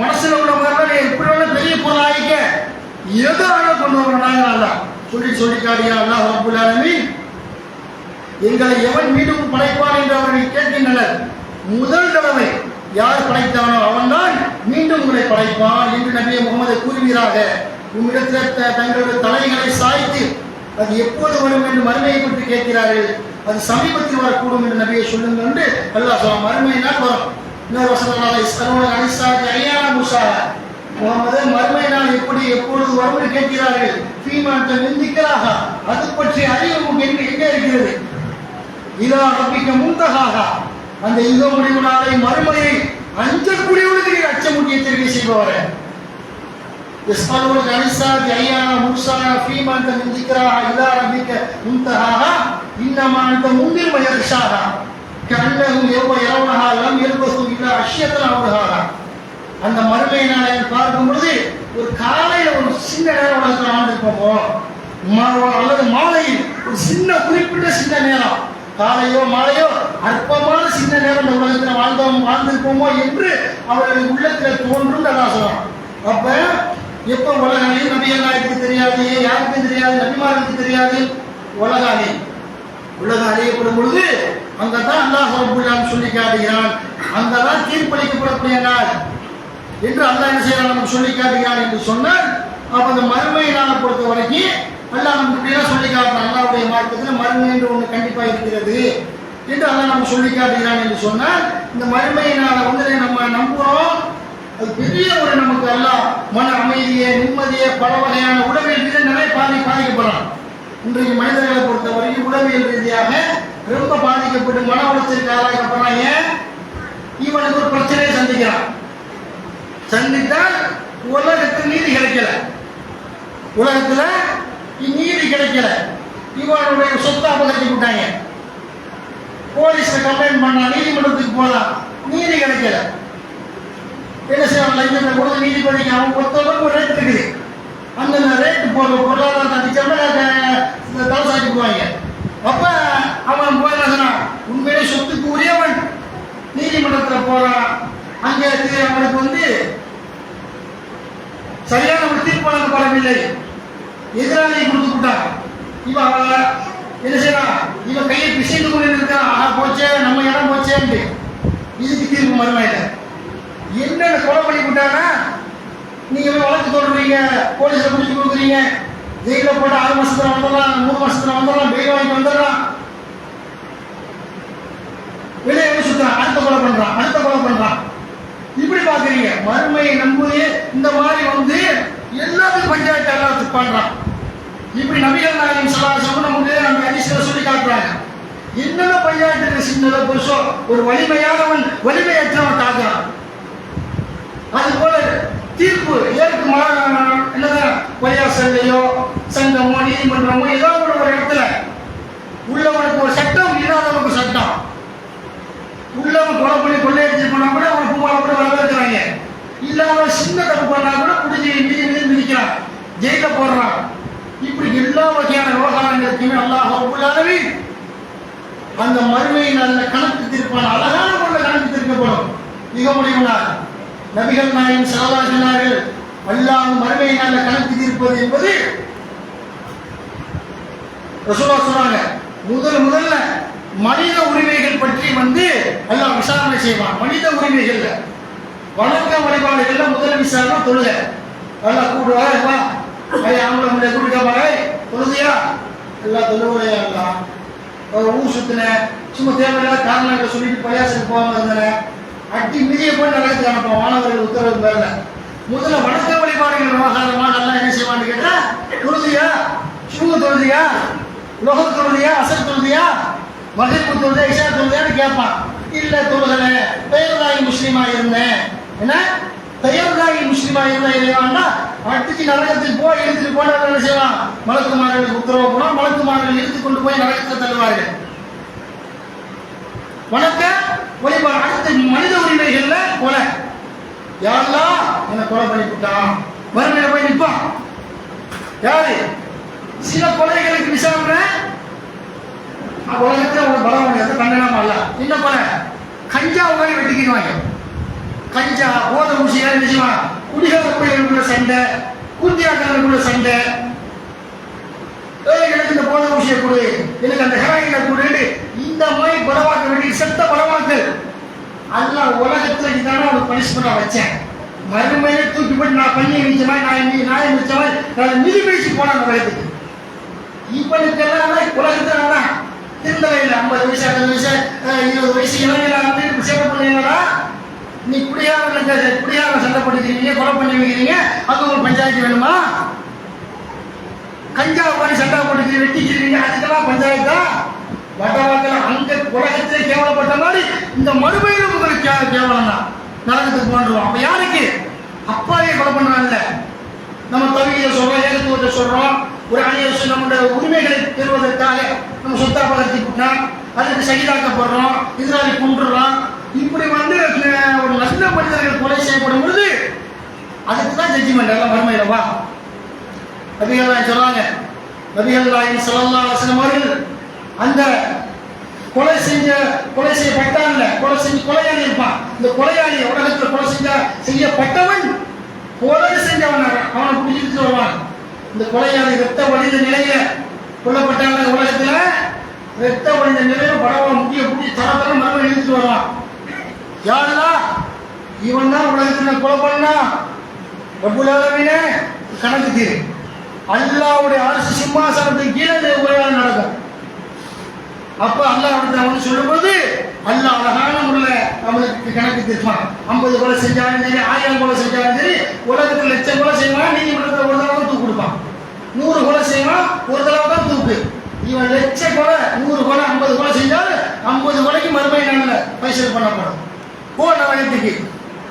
மனசுல உள்ள மாதிரி எப்படி வேணா பெரிய பொருள் ஆகிக்க, எது ஆனாலும் கொண்டு வருவாங்க அல்லாஹ் சொல்லி காட்டுகிறான். அல்லாஹ் ரப்பல் ஆலமீன், எங்களை எவன் மீண்டும் படைப்பான் என்று அவர்கள் கேட்கின்றனர். முதல் தடவை யார் படைத்தானோ அவன்தான் மீண்டும் உங்களை படைப்பான் என்று நபியே முகமது கூறுவீராக. உம்மிடத்தில் தங்களுடைய தலைகளை சாய்த்து அது எப்போது வரும் என்று மறுமையை பற்றி கேட்கிறார்கள். அது சமீபத்தில் வரக்கூடும் என்று நபியை சொல்லுங்கள் என்று அல்லாஹ் சொல்றான். மறுமையினால் வரும். இன்னொரு வசனமாக இஸ்லாமோட அனிசாதி ஐயானா முசா, முகமது மறுமை நாள் எப்படி எப்பொழுது வரும் என்று கேட்கிறார்கள். ஃபீமான் நிந்திக்கிறாக, அது பற்றி அறிவு எங்கே இருக்கிறது? இதா ரப்பிக்க முந்தகாக, அந்த யுக முடிவு நாளை மறுமையை அஞ்சக்கூடியவர்களுக்கு நீர் அச்சமுட்டிய எச்சரிக்கை செய்பவரே. يسألونك عن الساعة أيان مرساها فيما أنت من ذكراها إلى ربك منتهاها إنما أنت منذر من يغشاها كأنهم يوم يرونها لم يلبثوا إلا عشية أو ضحاها. அந்த மறுமை நாளை பார்க்கும் பொழுது ஒரு காலையில ஒரு சின்ன நேரம் உலகத்தில் வாழ்ந்துருப்போமோ, அல்லது மாலையில் ஒரு சின்ன குறிப்பிட்ட சின்ன நேரம், காலையோ மாலையோ அற்பமான சின்ன நேரம் இந்த உலகத்தில் வாழ்ந்திருப்போமோ என்று அவர்கள் உள்ளத்தில் தோன்றும் சொல்றான். அப்ப எப்ப உலகாலையும் நபி எல்லாருக்கும் தெரியாது, யாருக்கும் தெரியாது, நபிமாருக்கு தெரியாது. உலகாலை அறியப்படும் பொழுது அங்கதான் அல்லாஹ் ரப்பல் ஆலமீன் சொல்லி காட்டுகிறான், அங்கதான் தீர்ப்பளிக்கப்படக்கூடிய நாள் என்று அல்லாஹ் என்ன செய்யறான் நமக்கு சொல்லி காட்டுகிறான் என்று சொன்னால், அப்ப அந்த மறுமை நாளை பொறுத்த வரைக்கும் அல்லாஹ் நமக்கு இப்படிலாம் சொல்லி காட்டுறான். அல்லாஹ்வுடைய மார்க்கத்தில் மறுமை என்று ஒன்று கண்டிப்பா இருக்கிறது என்று அல்லாஹ் நமக்கு சொல்லி காட்டுகிறான் என்று சொன்னால், இந்த மறுமை நாளை வந்து நம்ம நம்புறோம். அது பெரிய ஒரு நமக்கு அல்லாஹ் மன அமைதியை, நிம்மதியை, பல வகையான உளவியல் ரீதியாக நிறைய பாதிக்கப்படுறான். இன்றைக்கு மனிதர்களை பொறுத்த வரைக்கும் உளவியல் ரீதியாக ரொம்ப பாதிக்கப்பட்டு மன உளைச்சலுக்கு ஆளாக்கப்படுறாங்க. இவனுக்கு ஒரு பிரச்சனையை சந்தித்தால் உலகத்தில் நீதி கிடைக்கல. உலகத்துல நீதி கிடைக்கல, இவனுடைய சொத்தை அபகரிச்சு விட்டாங்க. போலீஸ்ல கம்ப்ளைண்ட் பண்ணா, நீதிமன்றத்துக்கு போலாம், நீதி கிடைக்கல. என்ன செய்வாங்க? லஞ்சத்தை கொடுத்து நீதிபதிக்கு அவன் பொறுத்தவரைக்கும் ஒரு ரேட் இருக்குது. அந்த ரேட்டு பொருளாதாரத்தை அதிகமாக தலை சாட்டி போவாங்க. அப்ப அவன் போய் உண்மையிலே சொத்துக்கு உரியவன் நீதிமன்றத்தில் போறான். அங்கே அவனுக்கு சரியான ஒரு தீர்ப்பு வழங்கப்படவில்லை, எதிராளியை கொடுத்து விட்டான். இவன் என்ன செய்யறான்? இவன் கையை பிசைந்து கொண்டு இருக்கான். போச்சே, நம்ம இடம் போச்சேன்ட்டு. இதுக்கு தீர்ப்பு மறுமையில என்னென்ன கொலை பண்ணி விட்டாங்கன்னா, நீங்க வழக்கு தொடர்றீங்க, போலீஸ்ல பிடிச்சி கொடுக்குறீங்க, ஜெயில போட்டு 6 மாசத்துல வந்துடலாம், 3 மாசத்துல வந்துடலாம், பெயில் வாங்கி வந்துடலாம், வெளியே சுத்தான், அடுத்த கொலை பண்றான். இப்படி பாக்குறீங்க. மறுமையை நம்புது இந்த மாதிரி எல்லாத்துக்கும் பஞ்சாயத்து எல்லாத்துக்கும் பண்றான். இப்படி நபிகள் நாயகம் ஸல்லல்லாஹு நமக்கு நம்ம ஹதீஸ்ல சொல்லி காட்டுறாங்க. என்னென்ன பஞ்சாயத்து சின்னதோ பெருசோ ஒரு வலிமையானவன் வலிமையற்றவன் காக்குறான். அது போல தீர்ப்பு ஏற்கு என்னதான் பரியாசல்லையோ சங்கமோ நீதிமன்றமோ ஏதாவது ஒரு இடத்துல உள்ளவனுக்கு ஒரு சட்டம், இல்லாதவனுக்கு சட்டம். உள்ளவன் கொலை பண்ணி கொள்ளையடிச்சு போனா கூட அவன் பூமாவை கூட வரவேற்கிறாங்க. இல்லாம சின்ன தப்பு பண்ணா கூட பிடிச்சி மிதிக்கிறான், ஜெயில போடுறான். இப்படி எல்லா வகையான விவகாரங்களுக்குமே அல்லாஹ் ரப்பல் ஆலமீன் அந்த மறுமையின் அந்த கணக்கு தீர்ப்பான அழகான முறையில் கணக்கு தீர்க்கப்படும். மிக முடிவுனா நபிகள் நாயகம் ஸல்லல்லாஹு அலைஹி சொன்னார்கள், அல்லாஹ் மறுமையின் அந்த கணக்கு தீர்ப்பது என்பது ரசூலுல்லாஹ் சொன்னாங்க. முதல்ல மனித உரிமைகள் பற்றி அல்லாஹ் விசாரணை செய்வான். மனித உரிமைகள் வணக்க வழிபாடுகள்ல முதல் விசாரணை தொழுகை. அல்லாஹ் கூடுவா அவங்கள கூடுக்காம தொழுதியா எல்லாம் தொழுவையா எல்லாம் ஊர் சுத்தின சும்மா தேவையில்லாத காரணங்களை சொல்லிட்டு பரியாசத்துக்கு போகாம இருந்தேன். அட்டி மிதியை போய் நடக்குது அனுப்போம் மாணவர்கள் உத்தரவு பேர்ல. முதல்ல வணக்க வழிபாடுகள் விவகாரமா நல்லா என்ன செய்வான்னு கேட்டா, தொழுதியா, சுமு தொழுதியா, லோக தொழுதியா, அசல் தொழுதியா, மகிழ்வு தொழுதியா, இஷா தொழுதியான்னு கேட்பான். இல்ல தொழுகலை, பெயர்தாயி முஸ்லீமா இருந்தேன். என்ன பெயர்தாயி முஸ்லீமா இருந்தா அடிச்சு நரகத்தில் போய் இழுத்துட்டு போன என்ன செய்வான்? மலக்குமார்களுக்கு உத்தரவு போனா மலக்குமார்கள் இழுத்து கொண்டு போய் நரகத்தை தள்ளுவார்கள். வணக்க வழிபாடு. அடுத்த மனித உரிமைகள்ல கொலை. யாரெல்லாம் என்ன கொலை பண்ணிவிட்டான் வறுமையில போய் நிற்பான். யாரு? சில கொலைகளுக்கு விசாரணை உலகத்துல ஒரு பலம் கண்டனமா இல்ல. என்ன கொலை? கஞ்சா மாதிரி வெட்டிக்குவாங்க. கஞ்சா போத ஊசியா நினைச்சுவான். குடிகாரக்குள்ள சண்டை, குந்தியாக்களுக்குள்ள சண்டை. எனக்கு இந்த போத ஊசியை கொடு, எனக்கு அந்த ஹெராயினை கொடு, இந்த மாதிரி பலவாக்க வேண்டிய செத்த பலவாக்கள் அல்லாஹ் உலகத்துல இதான ஒரு பனிஷ்மெண்ட் வச்சேன். மறுமையில தூக்கி போட்டு நான் பண்ணி மிச்ச மாதிரி நாய் மிச்ச மாதிரி நான் மிதி பிடிச்சு போனேன் உலகத்துக்கு. இவனுக்கெல்லாம் உலகத்துல திருந்தலையில் 50 வயசு 60 வயசு 20 வயசு இளைஞர்கள் சேவை பண்ணீங்களா? நீ குடியார சண்டை பண்ணிக்கிறீங்க, கொலை பண்ணி வைக்கிறீங்க, அது ஒரு பஞ்சாயத்து வேணுமா? கஞ்சா பண்ணி சண்டை போட்டு வெட்டிக்கிறீங்க, அதுக்கெல்லாம் பஞ்சாயத்தா? வட்டவாக்கில் அங்க உலகத்திலே கேவலப்பட்ட மாதிரி இந்த மறுமையிலும் உங்களுக்கு கேவலம் தான். நரகத்துக்கு போன்றுவோம். அப்ப யாருக்கு? அப்பாவே கொலை பண்றாங்கல்ல. நம்ம தவிர சொல்றோம், ஏகத்துவத்தை சொல்றோம், ஒரு அணியரசு நம்முடைய உரிமைகளை பெறுவதற்காக நம்ம சொத்தா பகர்த்திக்கிட்டா அதுக்கு சகிதாக்கப்படுறோம், எதிராளி கொண்டுறோம். இப்படி ஒரு நல்ல மனிதர்கள் கொலை செய்யப்படும் பொழுது அதுக்கு தான் ஜட்ஜ்மெண்ட் எல்லாம் மறுமையில வா. நபிகள் சொல்றாங்க, நபிகள் நாயகம் ஸல்லல்லாஹு அலைஹி வஸல்லம் அவர்கள் அந்த கொலை செய்யப்பட்டான்ல, கொலையாளி இருப்பான். இந்த கொலையாளி உலகத்தில் கொலை செய்யப்பட்டவன் கொலை செஞ்சவன் அவனை பிடிச்சிட்டு வருவான். இந்த கொலையாளி ரத்த வழிந்த நிலையில கொல்லப்பட்டாங்க. உலகத்துல ரத்த வழிந்த நிலையில படவா முக்கிய பிடிச்சி தரத்தரம் மறுபடியும் இழுத்துட்டு வருவான். யாருன்னா இவன் தான் உலகத்துல கொலை பண்ணா ரப்புல் ஆலமீனே கணக்கு தீரு. அல்லாஹ்வுடைய அரசு சிம்மாசனத்துக்கு கீழே இந்த உரையாடல் நடக்கும். அப்ப அல்லாஹ் சொல்லும்போது அல்லாஹ் அழகான முறையில் அவனுக்கு கணக்கு தீர்ப்பான். 50 கொலை செஞ்சாலும் சரி, 1000 கொலை செஞ்சாலும் சரி, உலகத்தில் லட்சம் கொலை செய்வான், நீதிமன்றத்தில் ஒரு தடவை தூக்கு கொடுப்பான். 100 கொலை செய்வான், ஒரு தடவை தான் தூக்கு. இவன் லட்ச கொலை 100 கொலை 50 கொலை செஞ்சாலும் 50 கொலைக்கு மறுமை நாளில் பைசல் பண்ணப்படும். போன வயதுக்கு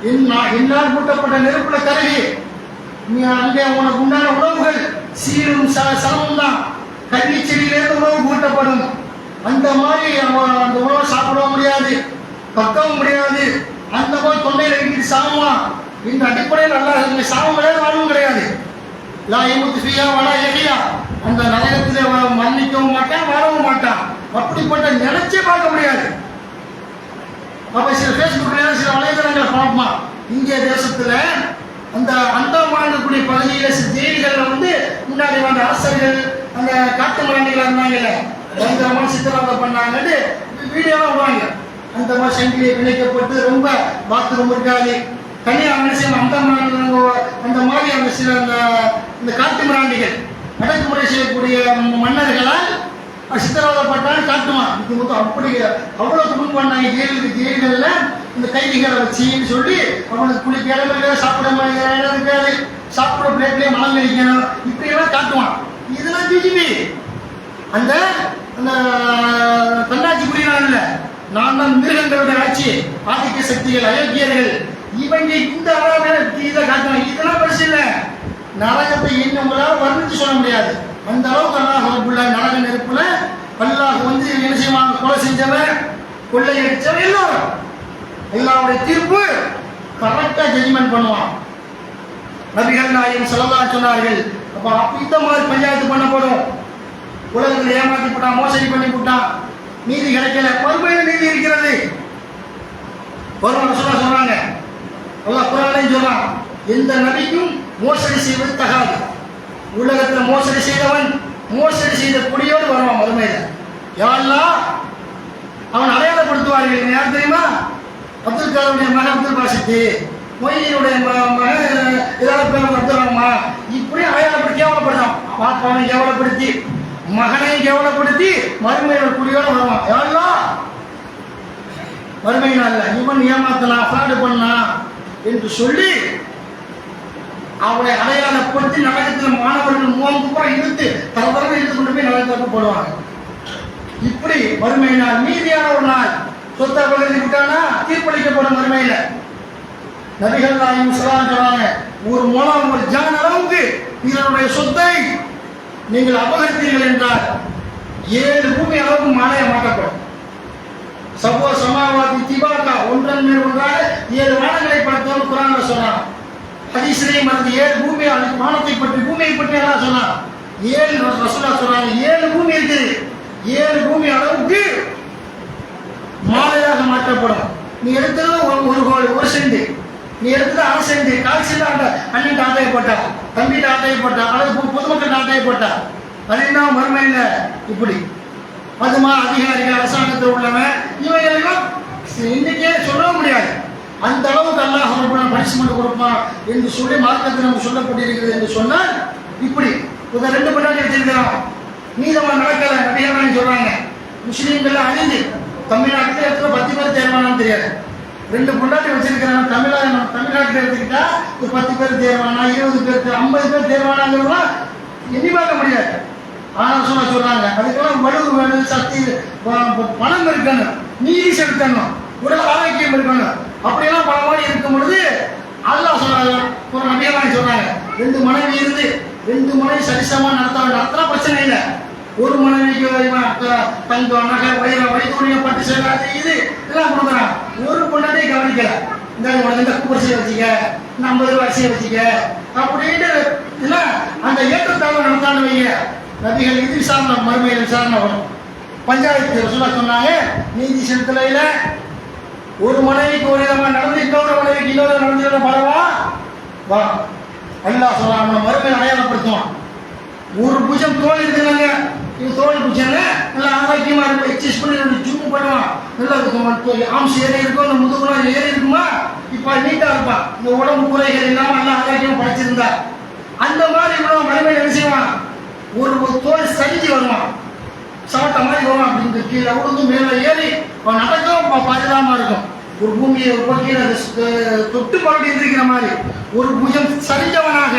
என்னால் கூட்டப்பட்ட நெருப்புல கருகி அங்கே உனக்கு உண்டான உணவுகள் சீரும் சமம் தான். கல்வி செடியிலேருந்து உணவு கூட்டப்படும். அந்த மாதிரி அந்த உணவை சாப்பிட முடியாது, கக்கவும் முடியாது. அந்த மாதிரி தொண்டையில் இருக்கிறது சாமா. இந்த அடிப்படையில் நல்லா சாமம் கிடையாது, வாழ்வும் கிடையாது. லா யமுத்து ஃபியா வலா யஹ்யா. அந்த நரகத்தில் மன்னிக்கவும் மாட்டான், வாழவும் மாட்டான். அப்படிப்பட்ட நினைச்சே பார்க்க முடியாது. அப்ப சில ஃபேஸ்புக்ல சில வலைதளங்களை பார்ப்போமா, இந்திய தேசத்துல அந்த அந்தமானக்கூடிய பகுதியில சில ஜெயில்கள்ல முன்னாடி வந்த அரசர்கள் அந்த காட்டு மரணிகள் இருந்தாங்கல்ல, பயங்கரமான சித்திரவதை பண்ணாங்கன்னு வீடியோலாம் விடுவாங்க. அந்த மாதிரி சங்கிலியை பிணைக்கப்பட்டு ரொம்ப பாத்ரூம் இருக்காது, தனியாக விஷயம் அந்த மாதிரி அந்த சில இந்த காட்டு மிராண்டிகள் அடக்குமுறை செய்யக்கூடிய மன்னர்களால் சித்திரவதைப்பட்டாலும் காட்டுவான். இது அப்படி அவ்வளோ துன்பம் பண்ணாங்க. ஜெயில்களில் இந்த கைதிகளை வச்சுன்னு சொல்லி அவனுக்கு குளிக்க இடம் இருக்காது, சாப்பிட இடம் இருக்காது, சாப்பிட பிளேட்லேயே மலம் கழிக்கணும், இப்படியெல்லாம் காட்டுவான். இதெல்லாம் ஜிஜிபி அந்த அந்த தன்னாட்சி புரியலாம்ல, நான் தான் மிருகங்களுடைய ஆட்சி, ஆதிக்க சக்திகள், அயோக்கியர்கள், இவங்க இந்த அளவு இதை காட்டுவாங்க. இதெல்லாம் பெருசு இல்லை. நரகத்தை இன்னுங்களால் வர்ணித்து சொல்ல முடியாது. அந்த அளவுக்கு அல்லாஹ் நரக நெருப்புல அல்லாஹ் என்ன செய்வாங்க, கொலை செஞ்சவன், கொள்ளையடிச்சவன் எல்லாரும் எல்லாருடைய தீர்ப்பு கரெக்டா ஜட்ஜ்மெண்ட் பண்ணுவான். நபிகள் நாயகம் ஸல்லல்லாஹு அலைஹி சொன்னார்கள், அப்ப இந்த மாதிரி பஞ்சாயத்து பண்ணப்படும். உலகத்தில் ஏமாற்றி போட்டான், மோசடி பண்ணி போட்டான், நீதி கிடைக்கல, மறுமையில் நீதி இருக்கிறது. சொல்றாங்க, அல்லாஹ் குர்ஆன்லையும் சொல்றான், எந்த நபிக்கும் மோசடி செய்வது தகாது. உலகத்தில் மோசடி செய்தவன் மோசடி செய்த குடியோடு வருவான் மறுமையில. யா அல்லாஹ், அவன் அடையாளப்படுத்துவார்கள். யார் தெரியுமா? அப்துல் கலாமுடைய மகன் அப்துல் பாசித்து, மொய்தீனுடைய மகன் ஏதாவது பேர் நடத்துவாங்கம்மா, இப்படி அடையாளப்படுத்தி கேவலப்படுத்தான். பாப்பாவை கேவலப்படுத்தி, மகனை கேவலப்படுத்தி மறுமையோட குடியோடு வருவான். யா அல்லாஹ், மறுமையினால் இவன் ஏமாத்தனா, ஃப்ராடு பண்ணா என்று சொல்லி அவளை அடையாளப்படுத்தி நரகத்தில் மாணவர்கள் மூலம் இழுத்து தரவரவை இழுத்து கொண்டு போய் நரகத்துக்கு போடுவாங்க. இப்படி மறுமை நாள் மீதியான ஒரு நாள் சொத்தை பகுதி விட்டானா தீர்ப்பளிக்கப்படும். மறுமையில நபிகள் நாயகம் சொல்றாங்க, ஒரு மூலம் ஒரு ஜான் அளவுக்கு இதனுடைய சொத்தை நீங்கள் அபகரித்தீர்கள் என்றால் 7 பூமி அளவுக்கு மாலையை மாற்றப்படும். சபோ சமாவாதி திபாகா, ஒன்றன் மேல் ஒன்றாக 7 வானங்களை படைத்தவன் குர்ஆன்ல சொன்னான். ஹதீஸ்லயும் வந்து 7 பூமி, வானத்தை பற்றி பூமியை பற்றி எல்லாம் சொன்னான். 7 ரசூலுல்லாஹ் சொல்றாங்க, 7 பூமி இருக்குது, 7 பூமி அளவுக்கு மாலையாக மாற்றப்படும். நீ எடுத்தது ஒரு கோடி, 1 சென்ட், நீ எடுத்தது 1/2 சென்ட், 1/4 சென்ட் அண்ணன் ஆட்டையை போட்டா, தம்பிட்டு ஆட்டையை போட்டா, அல்லது பொதுமக்கள் ஆட்டையை போட்டா, அதுனா மறுமையில இப்படி அதுமா அதிகாரிகள் அரசாங்கத்தில் உள்ளவன் இவையெல்லாம் இன்னைக்கே சொல்ல முடியாது. அந்த அளவுக்கு அல்லாஹ் பனிஷ்மெண்ட் கொடுப்பான் என்று சொல்லி மார்க்கத்தில் நமக்கு சொல்லப்பட்டிருக்கிறது என்று சொன்னால் இப்படி ஒரு 2 பொண்டாட்டி வச்சிருக்கிறான், நீதமா நடக்கல. நபிகள் சொல்றாங்க, முஸ்லீம்கள் அழிந்து தமிழ்நாட்டில் எத்தனை 10 பேர் தேர்வானான்னு தெரியாது. 2 பொண்டாட்டி வச்சிருக்கிறாங்க. தமிழ்நாட்டில் எடுத்துக்கிட்டா ஒரு 10 பேர் தேர்வானா, 20 பேர், 50 பேர் தேர்வானாங்கிறவங்க எண்ணி பார்க்க முடியாது. ஆனால் சொல்றாங்க, அதுக்கெல்லாம் வலுவு வேணும், சக்தி, பணம் இருக்கணும், நீதி செலுத்தணும், உடல் ஆரோக்கியம் இருக்கணும். அப்படியெல்லாம் பலவாடி இருக்கும் பொழுது அல்லாஹ் சொல்றாங்க, ஒரு நபியெல்லாம் சொல்றாங்க, 2 மனைவி இருந்து 2 மனைவி சரிசமா நடத்தினா பிரச்சனை இல்லை. ஒரு மனைவிக்கு தங்கம், நகை, வைத்தூரிய பட்டு சேவை இது எல்லாம் கொடுக்குறான். ஒரு பொண்ணாட்டே கவனிக்கல, இந்த குப்பரிசியை வச்சுக்க, இந்த 50 ரூபாய் அரிசியை வச்சுக்க அப்படின்ட்டு அந்த ஏற்றத்தாழ்வு நடத்தான்னு வைங்க. நபிகள் இது விசாரணை, மறுமையில் விசாரணை வரும். பஞ்சாயத்து சொன்னாங்க, நீதி செலுத்தலையில ஒரு மனைவிக்கு ஒரு விதமா நடந்து இன்னொரு மனைவிக்கு இன்னொரு நடந்து பரவா வா. அல்லாஹ் சொல்றாங்க, மறுமையை அடையாளப்படுத்துவான். ஒரு புஜம் தோல் இருக்குங்க, இது தோல் புஜம் நல்லா ஆரோக்கியமா இருக்கும், எக்ஸசைஸ் பண்ணி ஜிம் பண்ணுவான், நல்லா இருக்கும், ஆம்ஸ் ஏறி இருக்கும், அந்த முதுகுலாம் ஏறி இருக்குமா, இப்ப நீட்டா இருப்பான். இந்த உடம்பு குறைகள் இல்லாம நல்லா ஆரோக்கியம் படைச்சிருந்தா அந்த மாதிரி இவ்வளவு மறுமையை என்ன செய்வான், ஒரு தோல் சரிஞ்சு வருவான், சாப்பிட்ட மாதிரி வருவான். அப்படின்னு கீழே விழுந்து மேலே ஏறி நடக்கவும் பாதுகாமா இருக்கும். ஒரு பூமியை கீழே தொட்டு பரட்டி இருக்கிற மாதிரி ஒரு புஜம் சரிஞ்சவனாக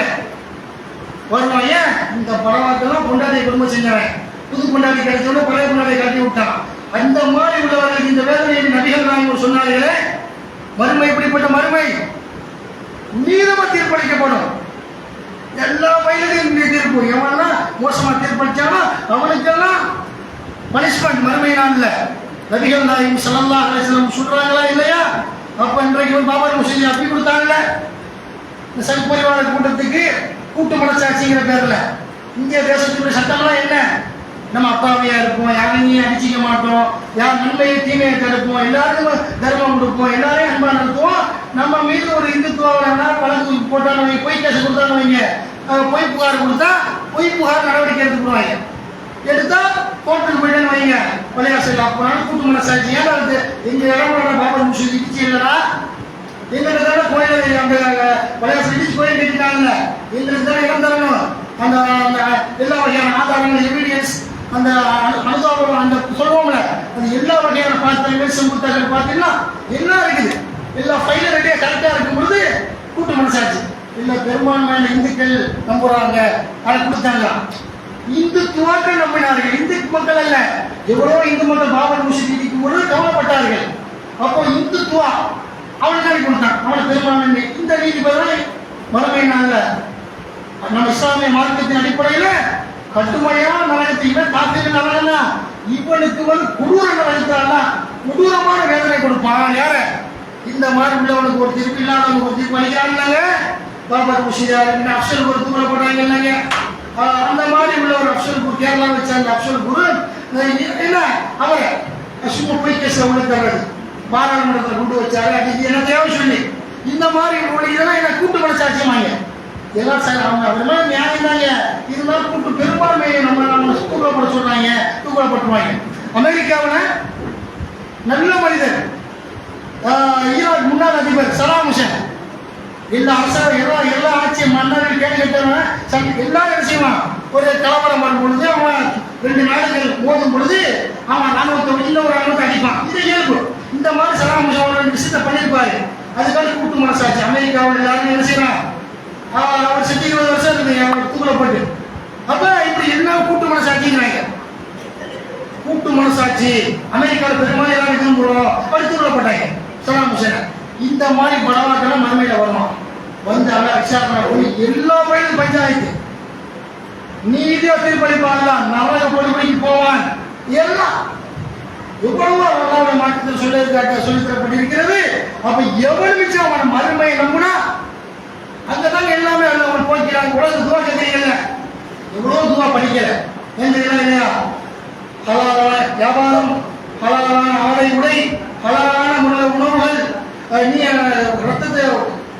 வருவான். ஏன் இந்த படவாக்கெல்லாம் பொண்டாட்டியை குடும்பம் செஞ்சவன், புது பொண்டாட்டி கிடைச்சோட பழைய பொண்டாட்டியை கட்டி விட்டான். அந்த மாதிரி உள்ளவர்கள் இந்த வேதனையை நபிகள் நாயகம் சொன்னார்களே, மறுமை இப்படிப்பட்ட மறுமை நீதமா தீர்ப்பளிக்கப்படும். எல்லா வயதிலும் தீர்ப்பு. எவனா அவனுக்கெல்லாம் பனிஷ்மெண்ட் மறுமை நாள்ல. நபிகள் நாயகம் ஸல்லல்லாஹு அலைஹி வஸல்லம் சொல்றாங்களா இல்லையா? அப்ப இன்றைக்கு பாபர் மசூதி அப்படி கொடுத்தாங்கல்ல இந்த சல்பரிவார கூட்டத்துக்கு கூட்டு மனசாட்சிங்கிற பேர்ல. இந்திய தேசத்துடைய சட்டம்லாம் என்ன? நம்ம அப்பாவையா இருப்போம், யாரையும் அடிச்சிக்க மாட்டோம், யார் நன்மையை தீமையை தடுப்போம், எல்லாருக்கும் தர்மம் கொடுப்போம், எல்லாரையும் அன்பா நடத்துவோம். நம்ம மீது ஒரு இந்துத்துவ வழக்கு போட்டாலும் பொய் கேஸ் கொடுத்தாலும் வைங்க, பொய் புகார் கொடுத்தா பொய் புகார் நடவடிக்கை எடுத்துக்குவாங்க. எடுத்தா கோர்ட்டுக்கு போயிட்டேன்னு வைங்க, பழையாசல் அப்பனாலும் கூட்டு மனசாட்சி. ஏன்னா எங்க இடம் பாபர் மசூதி இடிச்சு இல்லடா, எங்களுக்கு தானே கோயில் அந்த பழையாசல் இடிச்சு கோயில் கட்டிட்டாங்கல்ல, எங்களுக்கு தானே இடம் தரணும். அந்த எல்லா வகையான ஆதாரங்கள் எவிடன்ஸ் அந்த அனுதாபம் அந்த சொல்லுவோம்ல, அது எல்லா வகையான பாத்திரங்கள் செம்புத்தாக்கள் பார்த்தீங்கன்னா என்ன இருக்குது, எல்லா ஃபைலும் ரெடியாக கரெக்டாக இருக்கும் பொழுது கூட்டு மனசாட்சி. இல்லை பெரும்பான்மையான இந்துக்கள் நம்புறாங்க, அதை கொடுத்தாங்க. இந்துத்துவாக்க நம்பினார்கள், இந்து மக்கள் அல்ல. எவ்வளோ இந்து மக்கள் பாபர் மசூதி இடிக்கும் பொழுது கவலைப்பட்டார்கள். அப்போ இந்துத்துவா அவனுக்கு கொடுத்தான், அவனை பெரும்பான்மை. இந்த நீதிபதி மறுமை நாள்ல நம்ம இஸ்லாமிய மார்க்கத்தின் அடிப்படையில் கட்டுமையான நரகத்தை இவன் காப்பீர்கள் நரகம்னா இவனுக்கு கொடூர நரகத்தால கொடூரமான வேதனை கொடுப்பான். யார இந்த மாதிரி உள்ளவனுக்கு ஒரு திருப்பி இல்லாதவனுக்கு ஒரு திருப்பி அளிக்கிறாங்க. பாபர் மசூதி அப்சல் குரு தூரப்படுறாங்க இல்லைங்க, அந்த மாதிரி உள்ள ஒரு அப்சல் குரு கேரளா வச்ச அந்த அப்சல் குரு என்ன அவரை சும்மா போய் கேஸ் அவங்களுக்கு தர்றது, பாராளுமன்றத்தில் கொண்டு வச்சாரு. அது என்ன தேவை சொல்லி இந்த மாதிரி இதெல்லாம் என்ன கூட்டு மனசாட்சியமாங்க எல்லாம் சார். அவங்க அதெல்லாம் நியாயம் தாங்க, இருந்தாலும் கூட்டு பெரும்பான்மையை நம்ம தூக்கப்பட சொல்றாங்க, தூக்கப்பட்டுருவாங்க. அமெரிக்காவில் நல்ல மனிதர் ஈராக் முன்னாள் அதிபர் சதாம் ஹுசேன் எல்லா அரசாங்க எல்லா ஆட்சி மன்னர்கள் கேள்வி கேட்டவன் எல்லா விஷயமும் ஒரு கலவரம் வரும் பொழுது அவன் 2 நாடுகள் மோதும் பொழுது அவன் ராணுவத்தை இன்னொரு ராணுவத்தை அடிப்பான். இது இயல்பு. இந்த மாதிரி சதாம் ஹுசேன் விஷயத்தை பண்ணியிருப்பாரு. அதுக்காக கூட்டு மனசாட்சி. அமெரிக்காவில் எல்லாரும் என்ன செய்யறான், அவர் 20 வருஷம் இருக்கு அவர் தூக்கப்பட்டு. அப்ப இப்படி என்ன கூட்டு மனசாட்சிங்கிறாங்க. கூட்டு மனசாட்சி அமெரிக்காவில் பெரும்பாலும் எல்லாரும் விரும்புகிறோம், அவர் தூக்கப்பட்டாங்க சதாம் ஹுசேன். இந்த மாதிரி படவாக்கெல்லாம் மறுமையில வரணும். வந்து அல்ல விசாரணை போய் எல்லா வயதும் பஞ்சாயத்து நீதியா தீர்ப்பளிப்பாங்களாம். நவக பொலிபடிக்கு போவான் எல்லாம் எவ்வளவோ அல்லாஹ்வுடைய மாற்றத்தில் சொல்லித்தரப்பட்டிருக்கிறது. அப்ப எவ்வளவு மிச்சம் அவன் மறுமையை நம்புனா அங்கதாங்க எல்லாமே அவன் போய்க்கிறாங்க. உலக துவா கேட்கல, எவ்வளவு துவா படிக்கல இல்லையா? ஹலாலான வியாபாரம், ஹலாலான ஆடை உடை, ஹலாலான உணவுகள், நீ ரத்தத்தை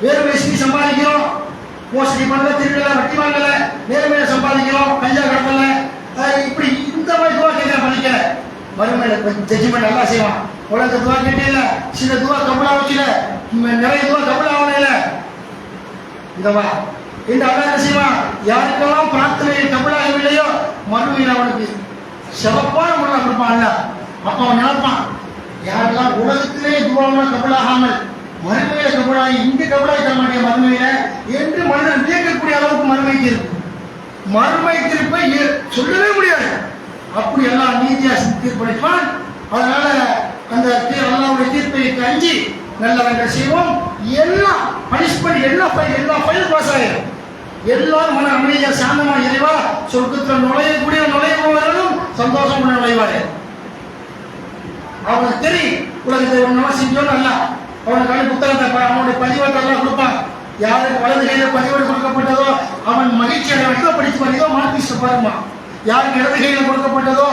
வேறு வயசுக்கு சம்பாதிக்கிறோம், மோசடி பண்ணல, திருடல, வட்டி வாங்கல, நேர்மையில சம்பாதிக்கிறோம், கஞ்சா கடத்தல, இப்படி இந்த மாதிரி துவா கேட்க படிக்கல. மறுமையில ஜட்ஜ்மெண்ட் நல்லா செய்வான். உலக துவா கேட்டே சில துவா கபலா வச்சுல, நிறைய துவா கபலா ஆகல. இந்தவா இந்த அல்லா செய்வான், யாருக்கெல்லாம் பிரார்த்தனை கபலாகவில்லையோ மறுமையில் அவனுக்கு சிறப்பான முறை கொடுப்பான்ல. அப்ப அவன் நினைப்பான், யாரெல்லாம் உலகத்திலே துவாலாம் கபலாகாமல் மறுமையில கபலாகி இங்க கபலாகி தர மாட்டேன் மறுமையில என்று மனிதன் வியக்கக்கூடிய அளவுக்கு மறுமை தீர்ப்பு. மறுமை தீர்ப்பை சொல்லவே முடியாது. அப்படி எல்லாம் நீதியா தீர்ப்பளிப்பான். அதனால அந்த அல்லாஹ்வுடைய தீர்ப்பை அஞ்சி நல்லவங்க செய்வோம். எல்லாம் பனிஷ்மெண்ட் எல்லா ஃபைல் பாஸ் ஆகிடும். எல்லாரும் மன அமைதியா சாந்தமா இறைவா சொர்க்கத்தில் நுழையக்கூடிய நுழைவுவர்களும் சந்தோஷம் நுழைவாரு. அவனுக்கு தெரியும் உலகத்தை ஒன்றா செஞ்சோம் நல்லா. அவனுக்கான புத்தகத்தை அவனுடைய பதிவேட்டை எல்லாம் கொடுப்பான். யாருக்கு வலது கையில பதிவேடு கொடுக்கப்பட்டதோ அவன் மகிழ்ச்சி அடைவோ படித்து படித்தோ மார்க்கிஸ்ட் பாருமா. யாருக்கு இடது கையில கொடுக்கப்பட்டதோ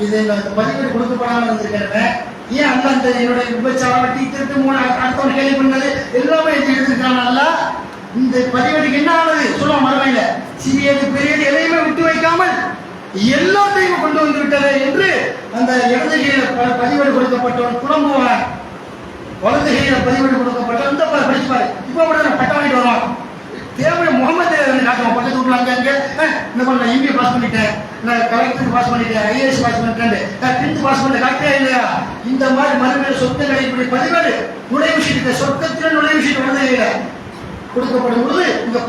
இது பதிவேடு கொடுக்கப்படாமல் இருந்திருக்கிறேன். ஏன் அந்த என்னுடைய விபச்சாரம் வட்டி திருட்டு 3 அடுத்தவன் கேள்வி பண்ணது எல்லாமே எடுத்துருக்கானல்ல. இந்த பதிவேடுக்கு என்ன ஆனது சொல்லுவோம் மறுமையில. சிறியது பெரியது எதையுமே விட்டு வைக்காமல் எல்லாத்தையும் கொண்டு வந்து விட்டது என்று அந்த இடது கையில பதிவேடு கொடுக்கப்பட்டவன் புலம்புவான். வலது கையில பதிவேடு கொடுக்கப்பட்ட இந்த படிச்சுப்பாரு. இப்போ கூட பட்டம் வாங்கிட்டு வருவான். தேவை முகமது காட்டுவான் பக்கத்து வீட்டுல அங்க இந்த மாதிரி நான் எம்பிஏ பாஸ் பண்ணிட்டேன், நான் கலெக்டர் பாஸ் பண்ணிட்டேன், ஐஏஎஸ் பாஸ் பண்ணிட்டேன், 10th பாஸ் பண்ண காட்டியா இல்லையா? இந்த மாதிரி மறுமையில சொத்துக்களை இப்படி பதிவேடு நுழைவு சீட்டு சொர்க்கத்தில் நுழைவு சீட்டு வலது கையில கொடுக்கப்படும் பொழுது இங்க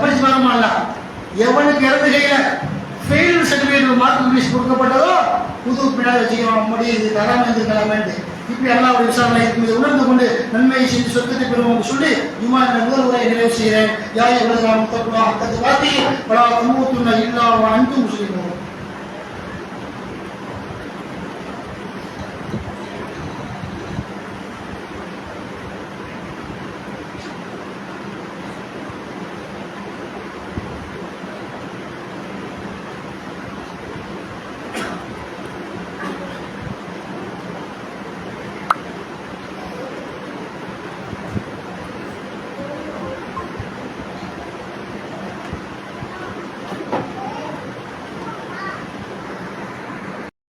படிச்சு பாருமால. எவனுக்கு இடது கையில ஃபெயில் சர்டிபிகேட் மார்க் லிஸ்ட் கொடுக்கப்பட்டதோ புது பின்னாடி வச்சுக்கலாம் முடியுது தராமல் இப்படி எல்லாம் ஒரு விசாரணை இருக்குது. உணர்ந்து கொண்டு நன்மையை செய்து சொத்துக்கு பெறுவோம் சொல்லி முதல் உரையை நிறைவு செய்கிறேன். யாரை உலகம் தப்புவா அக்கத்து வாத்தி பலா சமூகத்துள்ள இல்லா அன்பு முஸ்லிம்